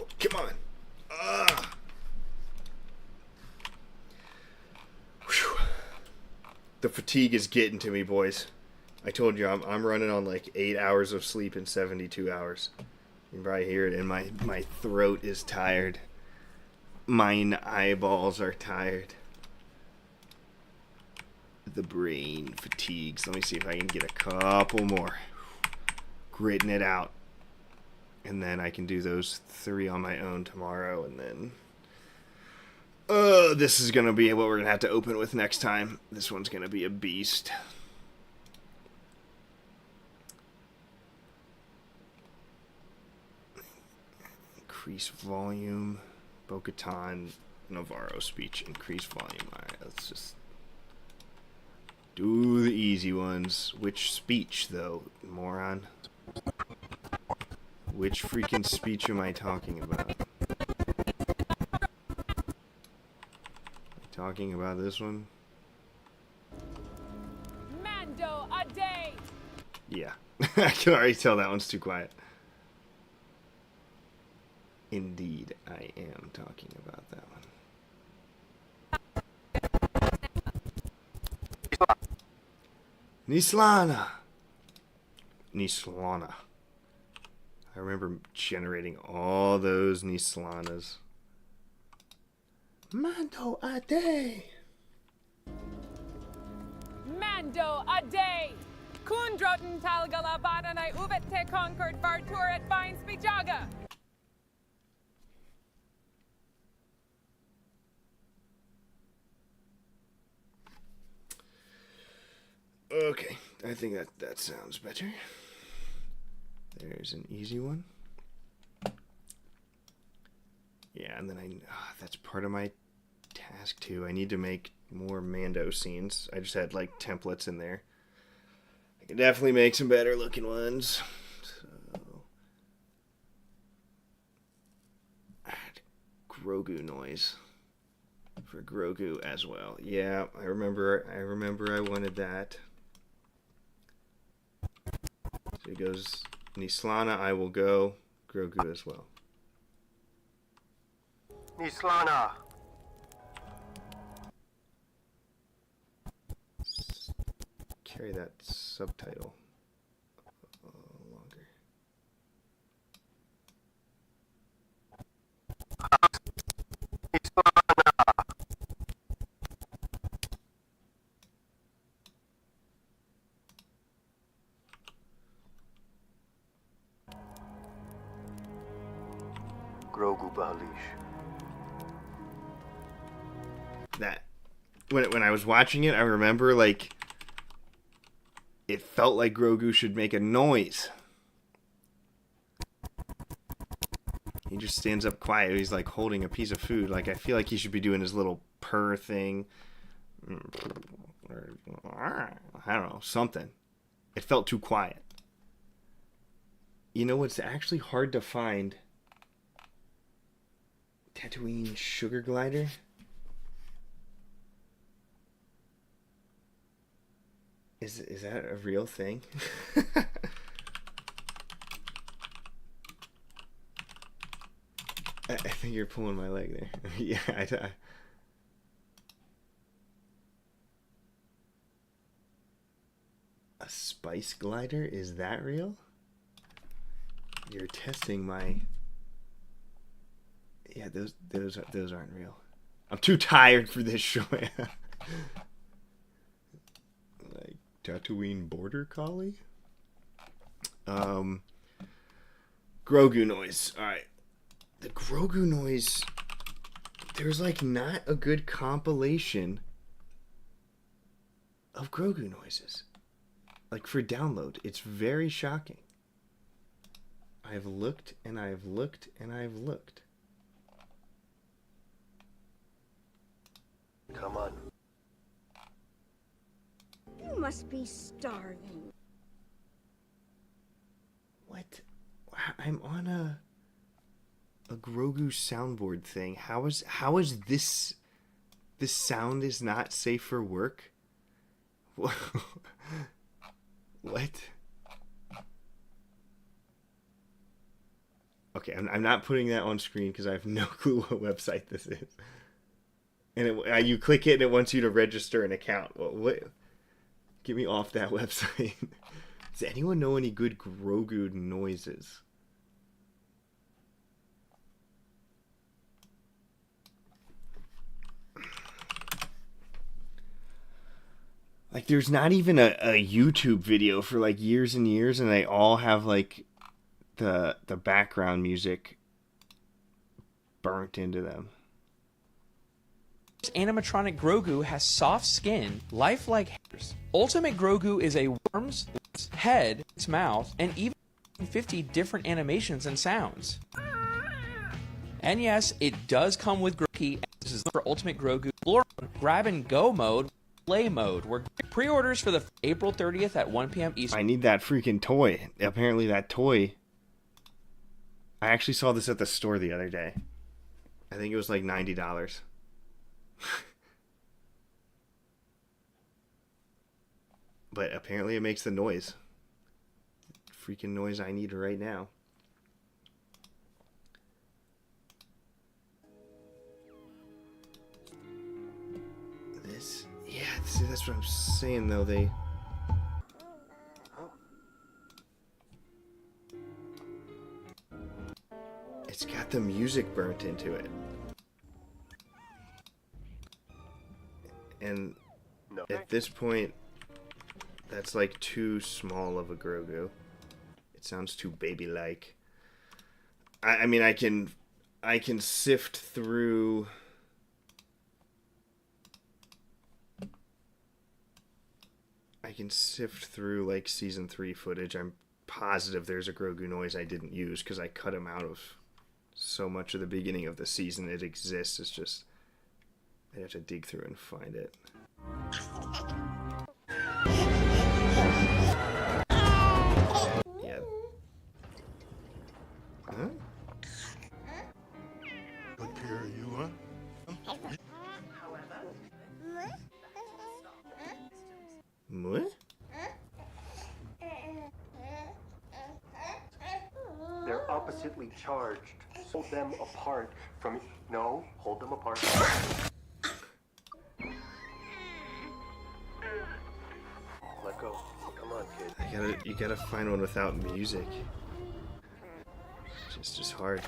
Oh, come on. Ah. Whew. The fatigue is getting to me, boys. I told you I'm running on like 8 hours of sleep in 72 hours. You can probably hear it, and my throat is tired. Mine eyeballs are tired. The brain fatigues. Let me see if I can get a couple more. Gritting it out. And then I can do those 3 on my own tomorrow, and then this is gonna be what we're gonna have to open with next time. This one's gonna be a beast. Increase volume. Bo-Katan Navarro speech. Increase volume. Alright, let's just do the easy ones. Which speech, though, moron? Which freaking speech am I talking about? Talking about this one? Mando a day. Yeah. I can already tell that one's too quiet. Indeed, I am talking about that one. Nislana! Nislana. I remember generating all those Nislanas. Mando a day! Mando a day. Kundroten talgala badanai uvete conquered vartur at fine spijaga. Okay, I think that sounds better. There's an easy one. Yeah, and then that's part of my task too. I need to make more Mando scenes. I just had like templates in there. I can definitely make some better looking ones. So, add Grogu noise for Grogu as well. Yeah, I remember I wanted that. So it goes Nislana, I will go. Grogu as well. Nislana! Carry that subtitle longer. Grogu Balish. That when I was watching it, I remember like it felt like Grogu should make a noise. He just stands up quiet. He's like holding a piece of food. Like I feel like he should be doing his little purr thing. Or, I don't know, something. It felt too quiet. You know what's actually hard to find? Tatooine sugar glider? Is that a real thing? I think you're pulling my leg there. Yeah, a spice glider? Is that real? You're testing my... Yeah, those aren't real. I'm too tired for this show. Like Tatooine border collie? Grogu noise. Alright. The Grogu noise, there's like not a good compilation of Grogu noises. Like for download. It's very shocking. I've looked and I've looked and I've looked. Come on. You must be starving. What? I'm on a Grogu soundboard thing. How is this sound is not safe for work? What? Okay, I'm not putting that on screen because I have no clue what website this is. And you click it and it wants you to register an account. What? Get me off that website. Does anyone know any good Grogu noises? Like, there's not even a YouTube video for like years and years, and they all have like the background burnt into them. Animatronic Grogu has soft skin, lifelike hairs. Ultimate Grogu is a worm's head, its mouth, and even 50 different animations and sounds. And yes, it does come with Grogu. This is for Ultimate Grogu grab and go mode, play mode. We're pre-orders for the April 30th at 1 p.m. Eastern. I need that freaking toy. Apparently that toy. I actually saw this at the store the other day. I think it was like $90. But apparently it makes the noise. Freaking noise I need right now. This, yeah, see, that's what I'm saying though. It's got the music burnt into it. And at this point, that's like too small of a Grogu. It sounds too baby-like. I mean, I can sift through. I can sift through like season 3 footage. I'm positive there's a Grogu noise I didn't use because I cut him out of so much of the beginning of the season. It exists. It's just I have to dig through and find it. Yeah. Huh? Look here, you, huh? What? They're oppositely charged. Hold them apart from... No, hold them apart. Let go. Come on, kid. You gotta find one without music. It's just hard.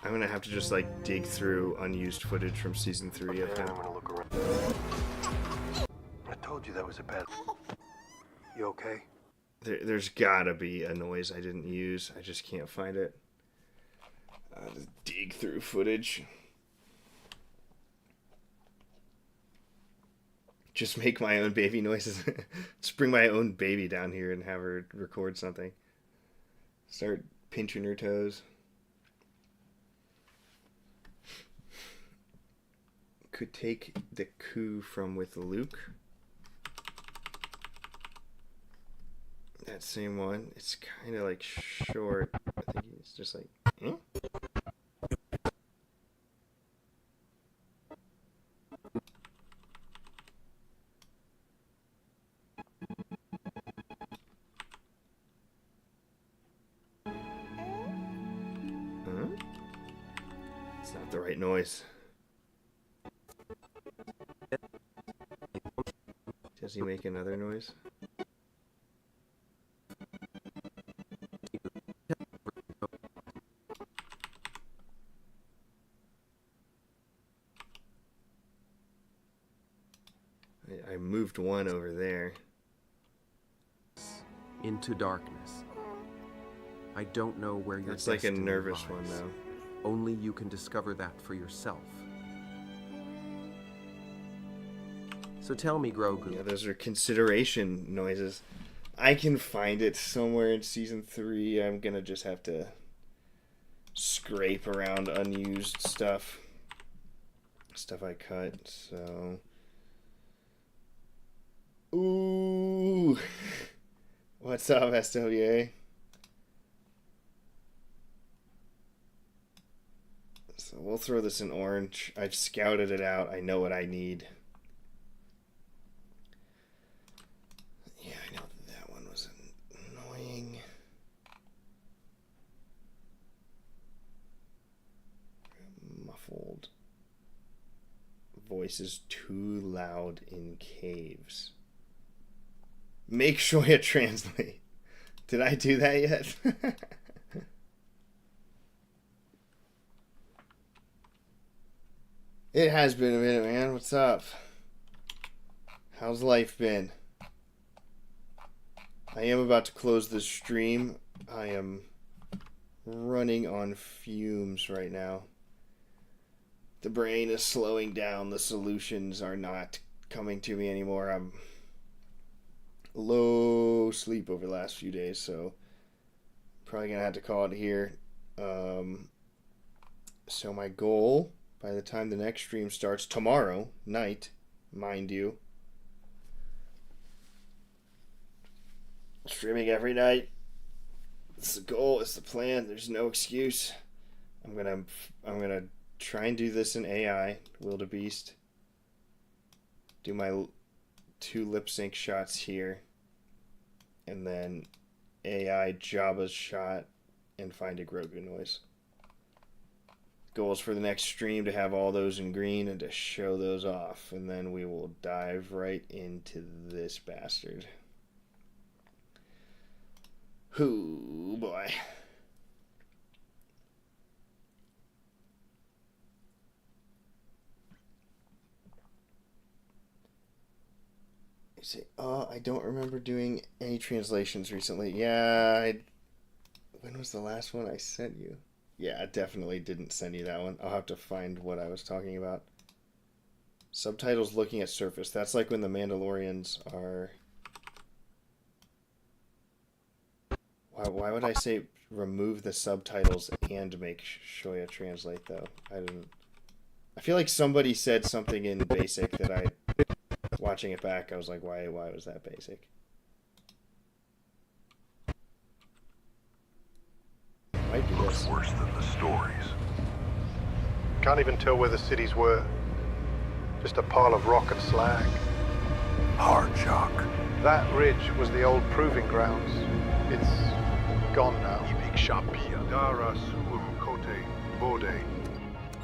I'm gonna have to just like dig through unused footage from season 3 of him. I'm gonna look around. I told you that was a bad... You okay? There's gotta be a noise I didn't use. I just can't find it. Just dig through footage. Just make my own baby noises. Just bring my own baby down here and have her record something. Start pinching her toes. Could take the coup from with Luke. That same one. It's kind of like short. I think it's just like, hmm? It's not the right noise. Does he make another noise? I moved one over there. Into darkness. I don't know where your That's like a destiny nervous lies. one, though. Only you can discover that for yourself. So tell me, Grogu. Yeah, those are consideration noises. I can find it somewhere in season 3. I'm gonna just have to scrape around unused stuff. Stuff I cut, so... Ooh! What's up, SWA? So we'll throw this in orange. I've scouted it out. I know what I need. Yeah, I know that one was annoying. Muffled. Voice is too loud in caves. Make Shoya translate. Did I do that yet? It has been a minute, man. What's up? How's life been? I am about to close the stream. I am running on fumes right now. The brain is slowing down. The solutions are not coming to me anymore. I'm low sleep over the last few days, so probably gonna have to call it here. So my goal, by the time the next stream starts tomorrow night, mind you, streaming every night. It's the goal. It's the plan. There's no excuse. I'm gonna try and do this in AI, Wildebeest. Do my 2 lip sync shots here, and then AI Jabba's shot, and find a Grogu noise. Goals for the next stream to have all those in green and to show those off, and then we will dive right into this bastard. Ooh, boy. You say, oh, I don't remember doing any translations recently. Yeah, when was the last one I sent you? Yeah, I definitely didn't send you that one. I'll have to find what I was talking about. Subtitles looking at surface. That's like when the Mandalorians are... Why would I say remove the subtitles and make Shoya translate, though? I feel like somebody said something in basic that I... Watching it back, I was like, why was that basic? Might be Looks worse than the stories. Can't even tell where the cities were. Just a pile of rock and slag. Hard shock. That ridge was the old proving grounds. It's gone now.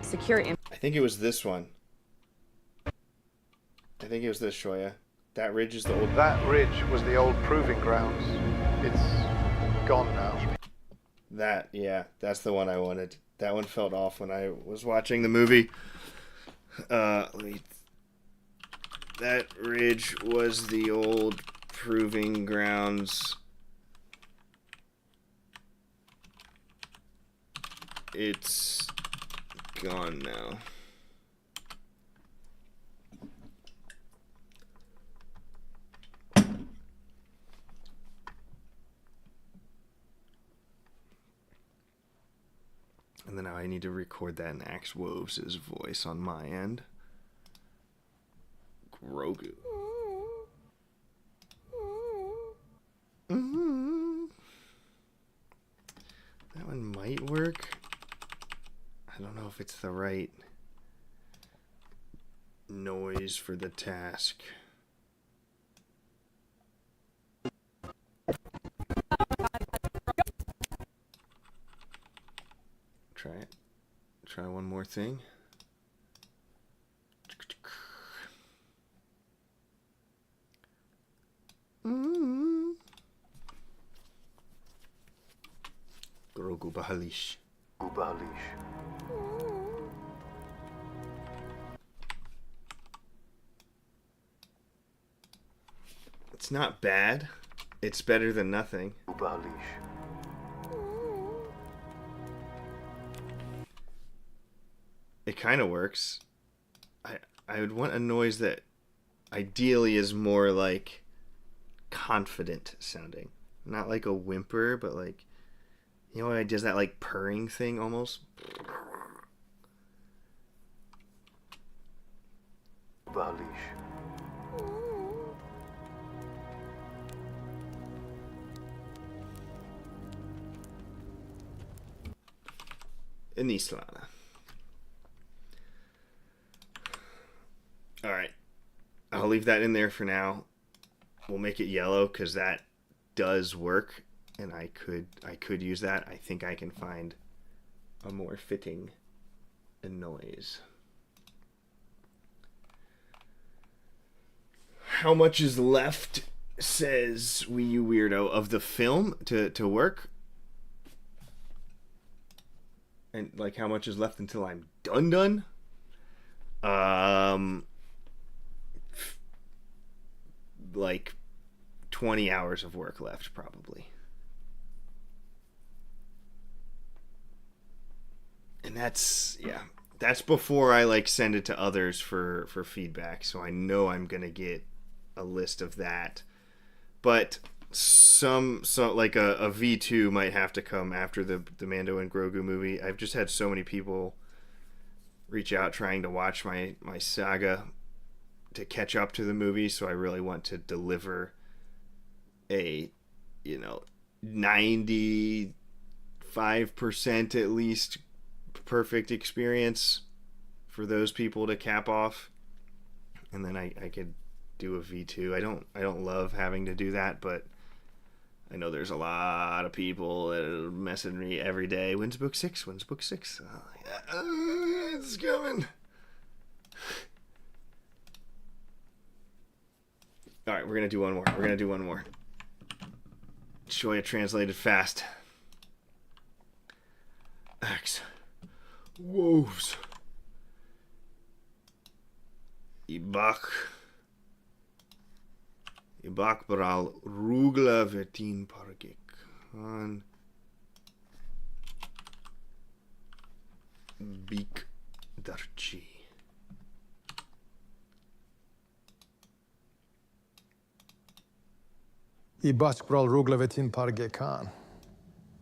Secure I think it was this one. I think it was this, Shoya. That ridge is the old... That ridge was the old proving grounds. It's gone now. That, yeah, that's the one I wanted. That one felt off when I was watching the movie. That ridge was the old proving grounds. It's gone now. I need to record that in Axe Woves' voice on my end. Grogu. That one might work. I don't know if it's the right noise for the task. Try it. Try one more thing. Grogu Bahalish. It's not bad. It's better than nothing. It kind of works. I would want a noise that ideally is more like confident sounding. Not like a whimper, but like, you know, when it does that like purring thing almost. Inislana. Alright. I'll leave that in there for now. We'll make it yellow because that does work, and I could use that. I think I can find a more fitting noise. How much is left, says Wii U Weirdo, of the film to work? And like how much is left until I'm done? Like 20 hours of work left probably. And that's before I like send it to others for feedback, so I know I'm gonna get a list of that. But some like a V2 might have to come after the Mando and Grogu movie. I've just had so many people reach out trying to watch my saga to catch up to the movie, so I really want to deliver a 95% at least perfect experience for those people to cap off, and then I could do a V2. I don't love having to do that, but I know there's a lot of people that are messaging me every day. When's book 6? When's book 6? It's coming. All right, we're gonna do one more. Shoya translated fast. Axe Woves. Ibak Bral Rugla Vetin Pargik on Bik Darchi. Ibak Bral Rugla Vetin Pargik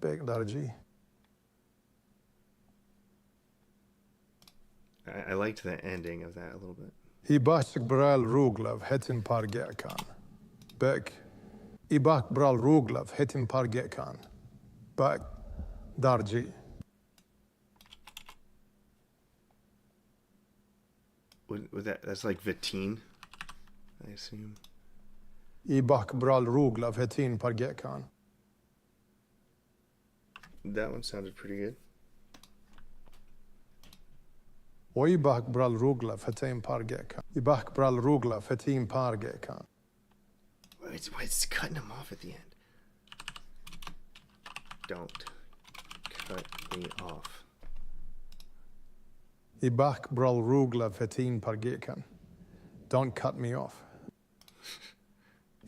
Bik Darji. I liked the ending of that a little bit. Ibak Bral Ruglav Hetin Pargekan. Bek. Ibak Bral Ruglav Hetin Pargekan. Bek Darji. That's like Vitin, I assume. Ibak Bral Ruglav Hetin Pargekan. That one sounded pretty good. Ibak Bral Ruglav Hetin Pargekan. Ibak Bral Ruglav Hetin Pargekan. It's cutting him off at the end. Don't cut me off. Ibak Bral Ruglav Hetin Pargekan. Don't cut me off.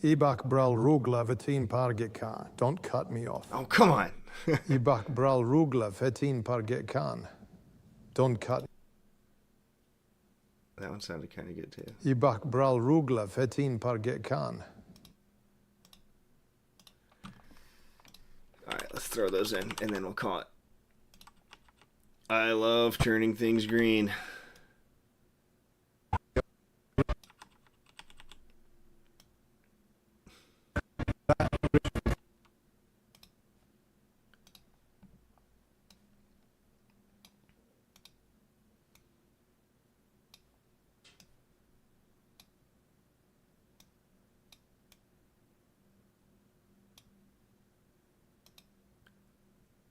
Ibak Bral Ruglav Hetin Pargekan. Don't cut me off. Oh, come on. Ibak Bral Ruglav Hetin Pargekan. Don't cut. That one sounded kind of good too. Ibak Bral Ruglav Hetin Pargekan. All right, let's throw those in, and then we'll call it. I love turning things green.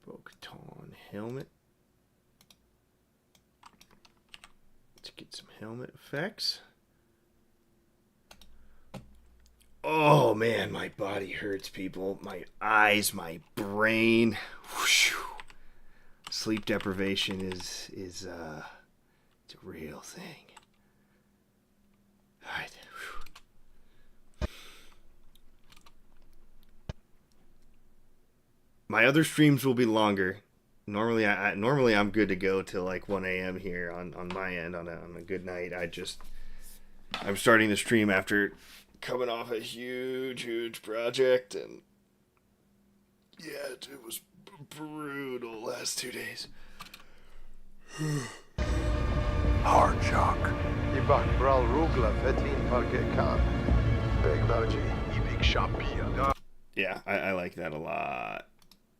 Bo-Katan helmet. Let's get some helmet effects. Oh man, my body hurts, people. My eyes, my brain. Whoosh. Sleep deprivation is it's a real thing. All right. My other streams will be longer. Normally, I'm good to go till like 1 a.m. here on my end on a good night. I'm starting to stream after coming off a huge project, and yeah, it was brutal last 2 days. Hard shock. Ibak Bral Rugla Fetin Pargekan. Big Baji. Ibik Shapia. Yeah, I like that a lot.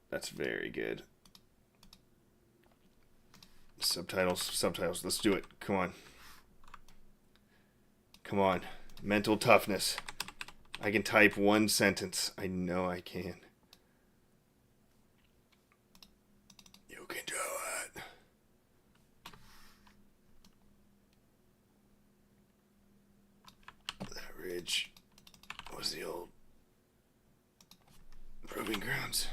That's very good. Subtitles. Let's do it. Come on. Mental toughness. I can type one sentence. I know I can. You can do it. That ridge was the old proving grounds.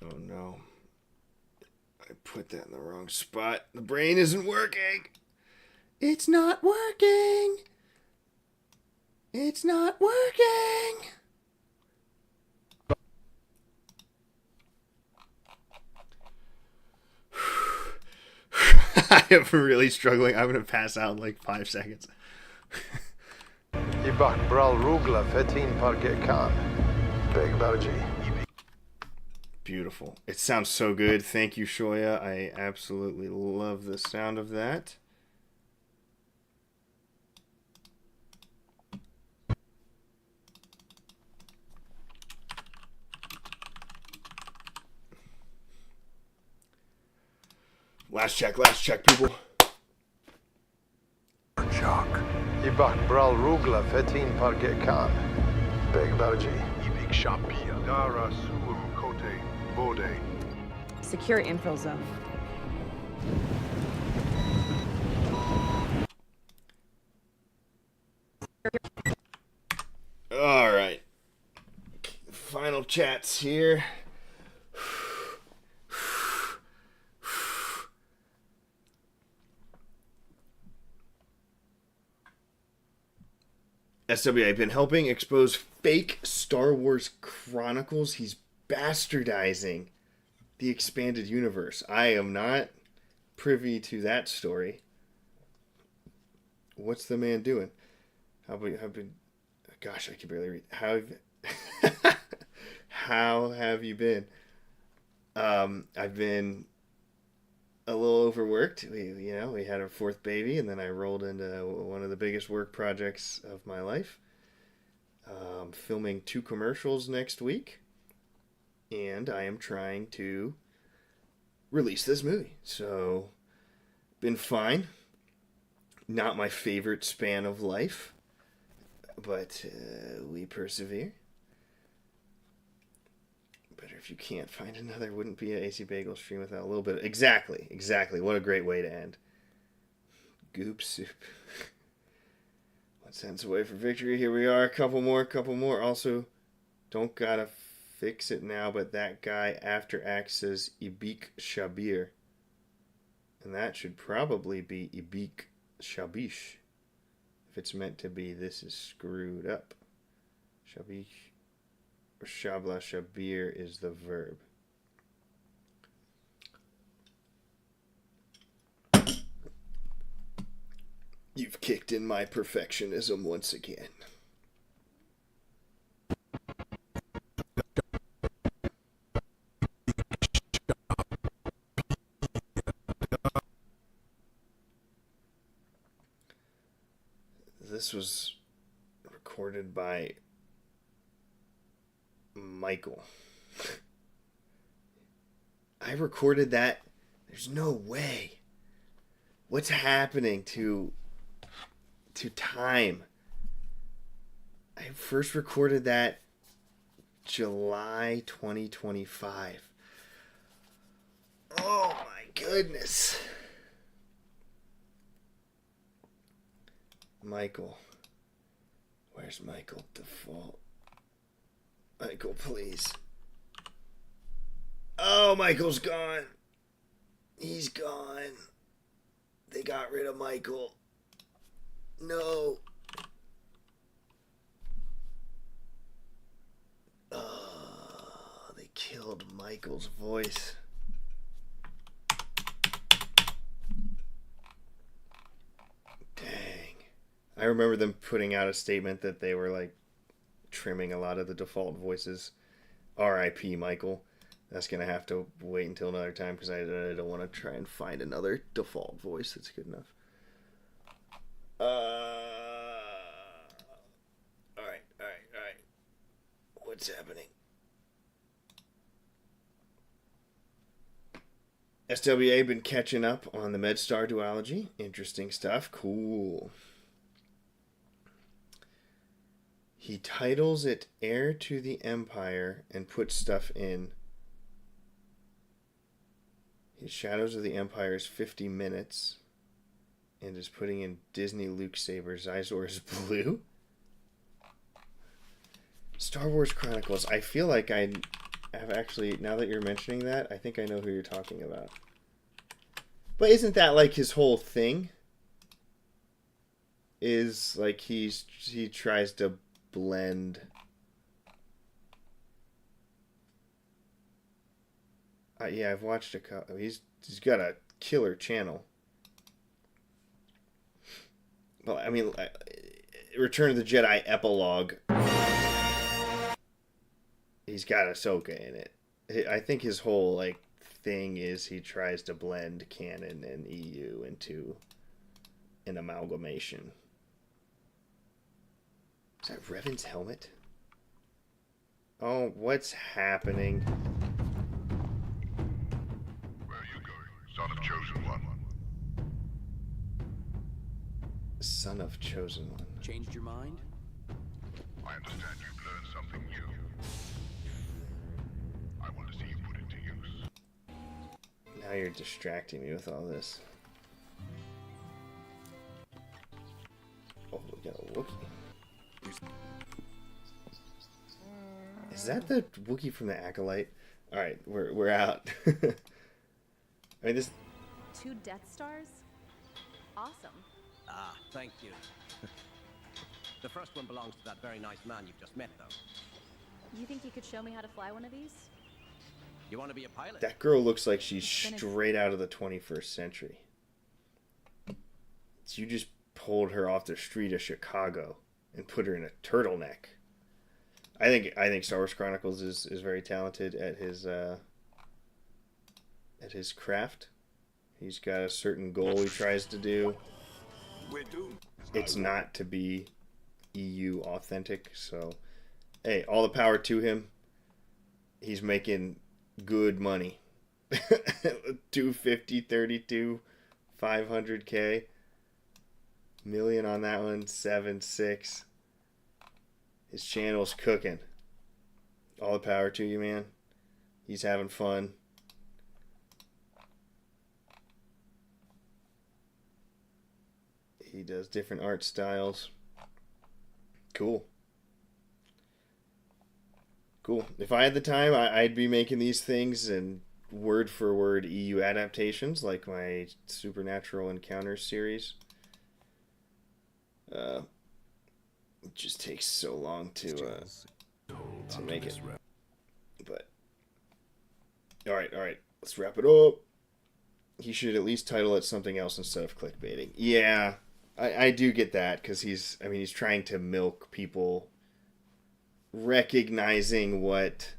Oh no. I put that in the wrong spot. The brain isn't working. It's not working. It's not working. I am really struggling. I'm going to pass out in like 5 seconds. Ibak Bral Rugla Fetin Pargekan. Big Baji. Beautiful. It sounds so good. Thank you, Shoya. I absolutely love the sound of that. Last check, people. Shock. Ibak Bral Rugla Fetin Pargekan. Big Baji. Ibik Shapia. Dara Suum Kote Bode. Secure infill zone. All right. Final chats here. SWA been helping expose fake Star Wars chronicles. He's bastardizing the expanded universe. I am not privy to that story. What's the man doing? Gosh, I can barely read. How have you been? I've been a little overworked. We had our 4th baby, and then I rolled into one of the biggest work projects of my life. Filming 2 commercials next week, and I am trying to release this movie. So, been fine. Not my favorite span of life, but we persevere. Better if you can't find another. Wouldn't be an AC Bagel stream without a little bit. Exactly. What a great way to end. Goop soup. 1 sentence away from victory. Here we are. Couple more. Also, don't gotta fix it now, but that guy after Act says Ibik Shabir. And that should probably be Ibik Shabish. If it's meant to be, this is screwed up. Shabish. Or Shabla Shabir is the verb. You've kicked in my perfectionism once again. This was recorded by Michael. I recorded that. There's no way. What's happening to time? I first recorded that July 2025. Oh my goodness. Michael. Where's Michael Default? Michael, please. Oh, Michael's gone. He's gone. They got rid of Michael. No. Oh, they killed Michael's voice. Dang. I remember them putting out a statement that they were like trimming a lot of the default voices. R.I.P. Michael. That's going to have to wait until another time because I don't want to try and find another default voice that's good enough. Alright. What's happening? SWA been catching up on the MedStar duology. Interesting stuff. Cool. He titles it Heir to the Empire and puts stuff in. His Shadows of the Empire is 50 minutes and is putting in Disney Luke Saber Zizor's Blue. Star Wars Chronicles. I feel like I have actually, now that you're mentioning that, I think I know who you're talking about. But isn't that like his whole thing? Is like he tries to blend. Yeah, I've watched a couple. He's got a killer channel. Well, I mean, Return of the Jedi epilogue. He's got Ahsoka in it. I think his whole like thing is he tries to blend canon and EU into an amalgamation. Is that Revan's helmet? Oh, what's happening? Son of Chosen One. Son of Chosen One. Changed your mind? I understand you've learned something new. I want to see you put it to use. Now you're distracting me with all this. Oh, we got a Wookiee. Is that the Wookiee from the Acolyte? Alright, we're out. I mean, this... 2 Death Stars? Awesome. Ah, thank you. The first one belongs to that very nice man you've just met, though. You think you could show me how to fly one of these? You want to be a pilot? That girl looks like she's straight out of the 21st century. You just pulled her off the street of Chicago and put her in a turtleneck. I think Star Wars Chronicles is very talented at his craft. He's got a certain goal he tries to do. It's not to be EU authentic, so hey, all the power to him. He's making good money. 250, 32, 500K. Million on that one, 7.6. His channel's cooking. All the power to you, man. He's having fun. He does different art styles. Cool. Cool. If I had the time, I'd be making these things and word for word EU adaptations, like my Supernatural Encounters series. It just takes so long to make it. But all right, let's wrap it up. He should at least title it something else instead of clickbaiting. Yeah, I do get that, because he's trying to milk people recognizing what,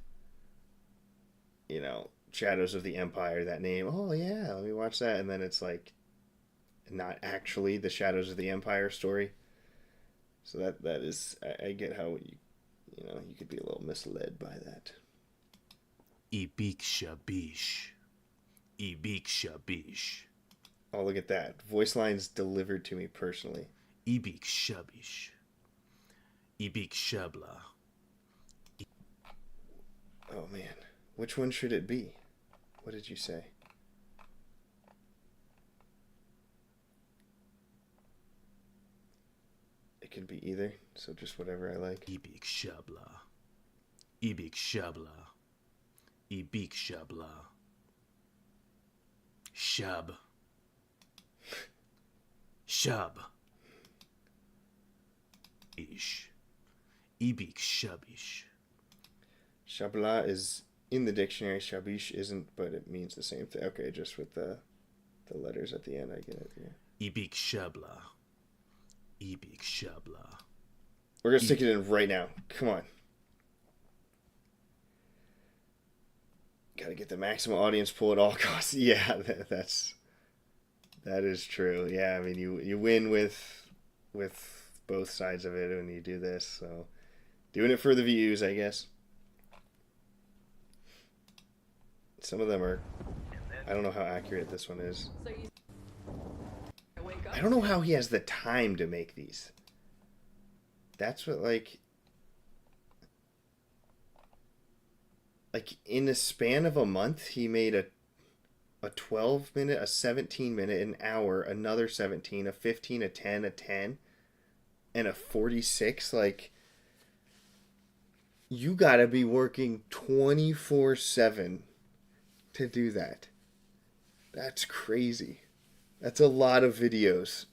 Shadows of the Empire, that name. Oh yeah, let me watch that. And then it's like not actually the Shadows of the Empire story. So that is, I get how you could be a little misled by that. Ibik Shabish. Ibik Shabish. Oh, look at that. Voice lines delivered to me personally. Ibik Shabish. Ibik Shabla. Oh man. Which one should it be? What did you say? It could be either, so just whatever I like. Ibik Shabla. Ibik Shabla. Ibik Shabla. Shab. Shab. Ish. Ibik Shabish. Shabla is in the dictionary. Shabish isn't, but it means the same thing. Okay, just with the letters at the end, I get it. Yeah. Ibik Shabla. Ibik Shabla. We're gonna stick it in right now. Come on. Gotta get the maximum audience pull at all costs. Yeah, that is true. Yeah, I mean you win with both sides of it when you do this. So doing it for the views, I guess. Some of them are, I don't know how accurate this one is. I don't know how he has the time to make these. That's what, like in the span of a month, he made a 12-minute, a 17-minute, an hour, another 17, a 15, a 10, a 10, and a 46. Like, you gotta be working 24/7 to do that. That's crazy. That's a lot of videos.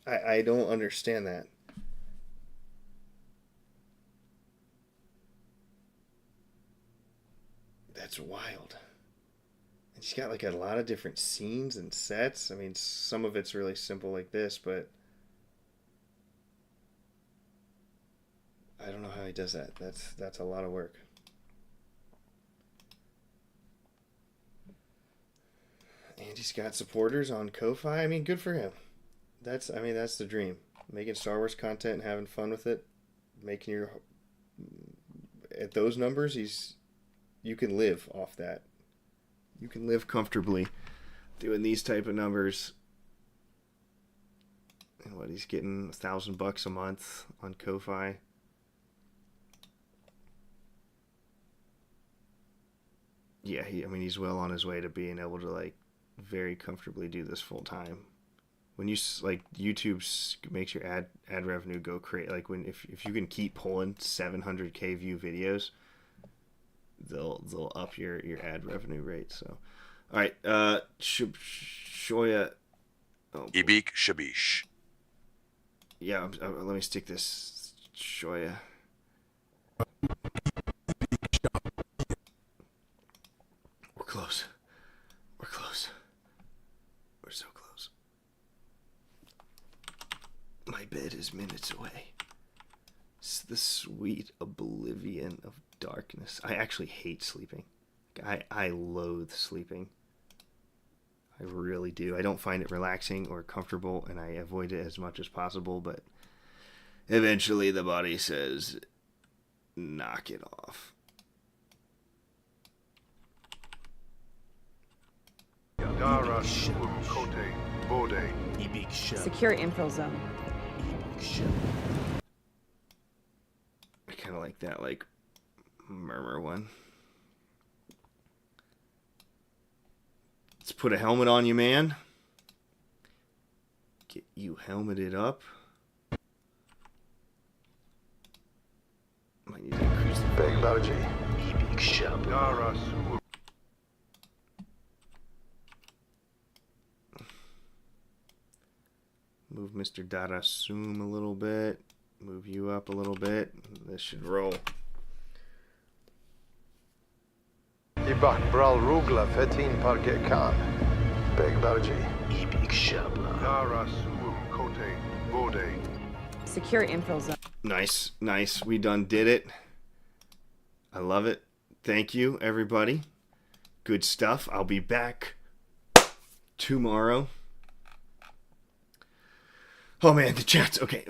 I don't understand that. That's wild. And he's got like a lot of different scenes and sets. I mean, some of it's really simple like this, but I don't know how he does that. That's a lot of work. And he's got supporters on Ko-Fi. I mean, good for him. That's the dream. Making Star Wars content and having fun with it. At those numbers, you can live off that. You can live comfortably doing these type of numbers. And what, he's getting $1,000 a month on Ko-Fi. Yeah, he's well on his way to being able to like very comfortably do this full time. When you like, YouTube makes your ad revenue go crazy. Like if you can keep pulling 700K view videos, they'll up your ad revenue rate. So, all right, Shoya. Oh, Ibik Shabish. Yeah, let me stick this Shoya. We're close. We're close. We're so close. My bed is minutes away. It's the sweet oblivion of darkness. I actually hate sleeping. I loathe sleeping. I really do. I don't find it relaxing or comfortable, and I avoid it as much as possible, but eventually the body says, knock it off. Secure infill zone. I kind of like that, like, murmur one. Let's put a helmet on you, man. Get you helmeted up. Might need to increase the technology. Move Mr. Darasum a little bit. Move you up a little bit. This should roll. Ibak Bral Rugla Fetin Parke Khan. Begbarji. Ibik Shabla. Kote Bode. Secure infill zone. Nice, nice. We done did it. I love it. Thank you, everybody. Good stuff. I'll be back tomorrow. Oh, man, the chat's... Okay.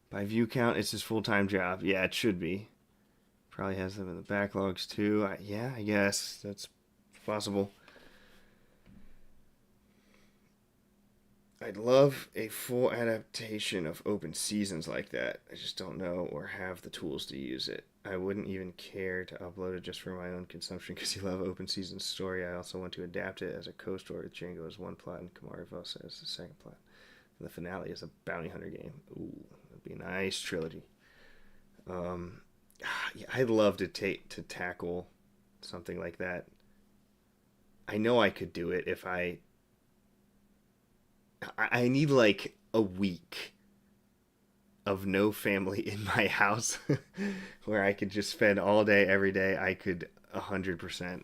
By view count, it's his full-time job. Yeah, it should be. Probably has them in the backlogs, too. Yeah, I guess. That's possible. I'd love a full adaptation of open seasons like that. I just don't know or have the tools to use it. I wouldn't even care to upload it just for my own consumption because you love open season story. I also want to adapt it as a co-story with Django as one plot and Kamari Vosa as the second plot. And the finale is a bounty hunter game. Ooh, that'd be a nice trilogy. Yeah, I'd love to tackle something like that. I know I could do it if I need like a week of no family in my house where I could just spend all day, every day. I could 100%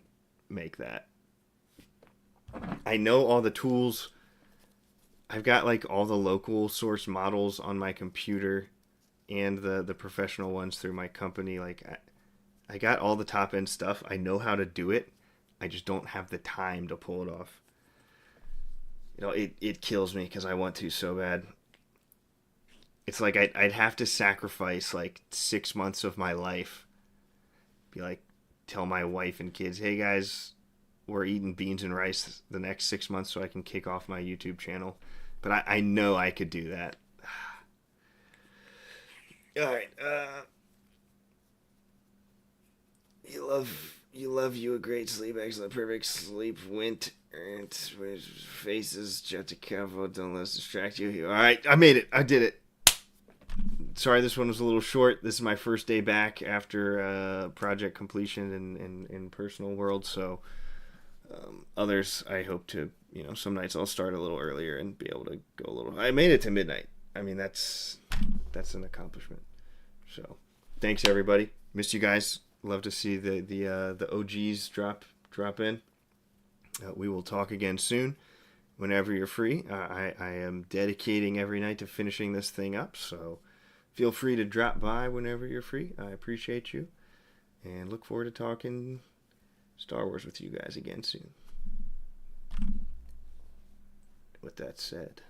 make that. I know all the tools. I've got like all the local source models on my computer and the professional ones through my company. Like I got all the top end stuff. I know how to do it. I just don't have the time to pull it off. You know, it kills me because I want to so bad. It's like I'd have to sacrifice like 6 months of my life. Be like, tell my wife and kids, hey guys, we're eating beans and rice the next 6 months so I can kick off my YouTube channel. But I know I could do that. Alright, you love you a great sleep, excellent, perfect sleep, wint. Faces, jet to cover, don't let us distract you. Alright, I made it. I did it. Sorry this one was a little short. This is my first day back after project completion in personal world, so others I hope to, some nights I'll start a little earlier and be able to go a little... I made it to midnight. I mean, that's an accomplishment. So, thanks everybody. Missed you guys. Love to see the OGs drop in. We will talk again soon, whenever you're free. I am dedicating every night to finishing this thing up, so feel free to drop by whenever you're free. I appreciate you, and look forward to talking Star Wars with you guys again soon. With that said...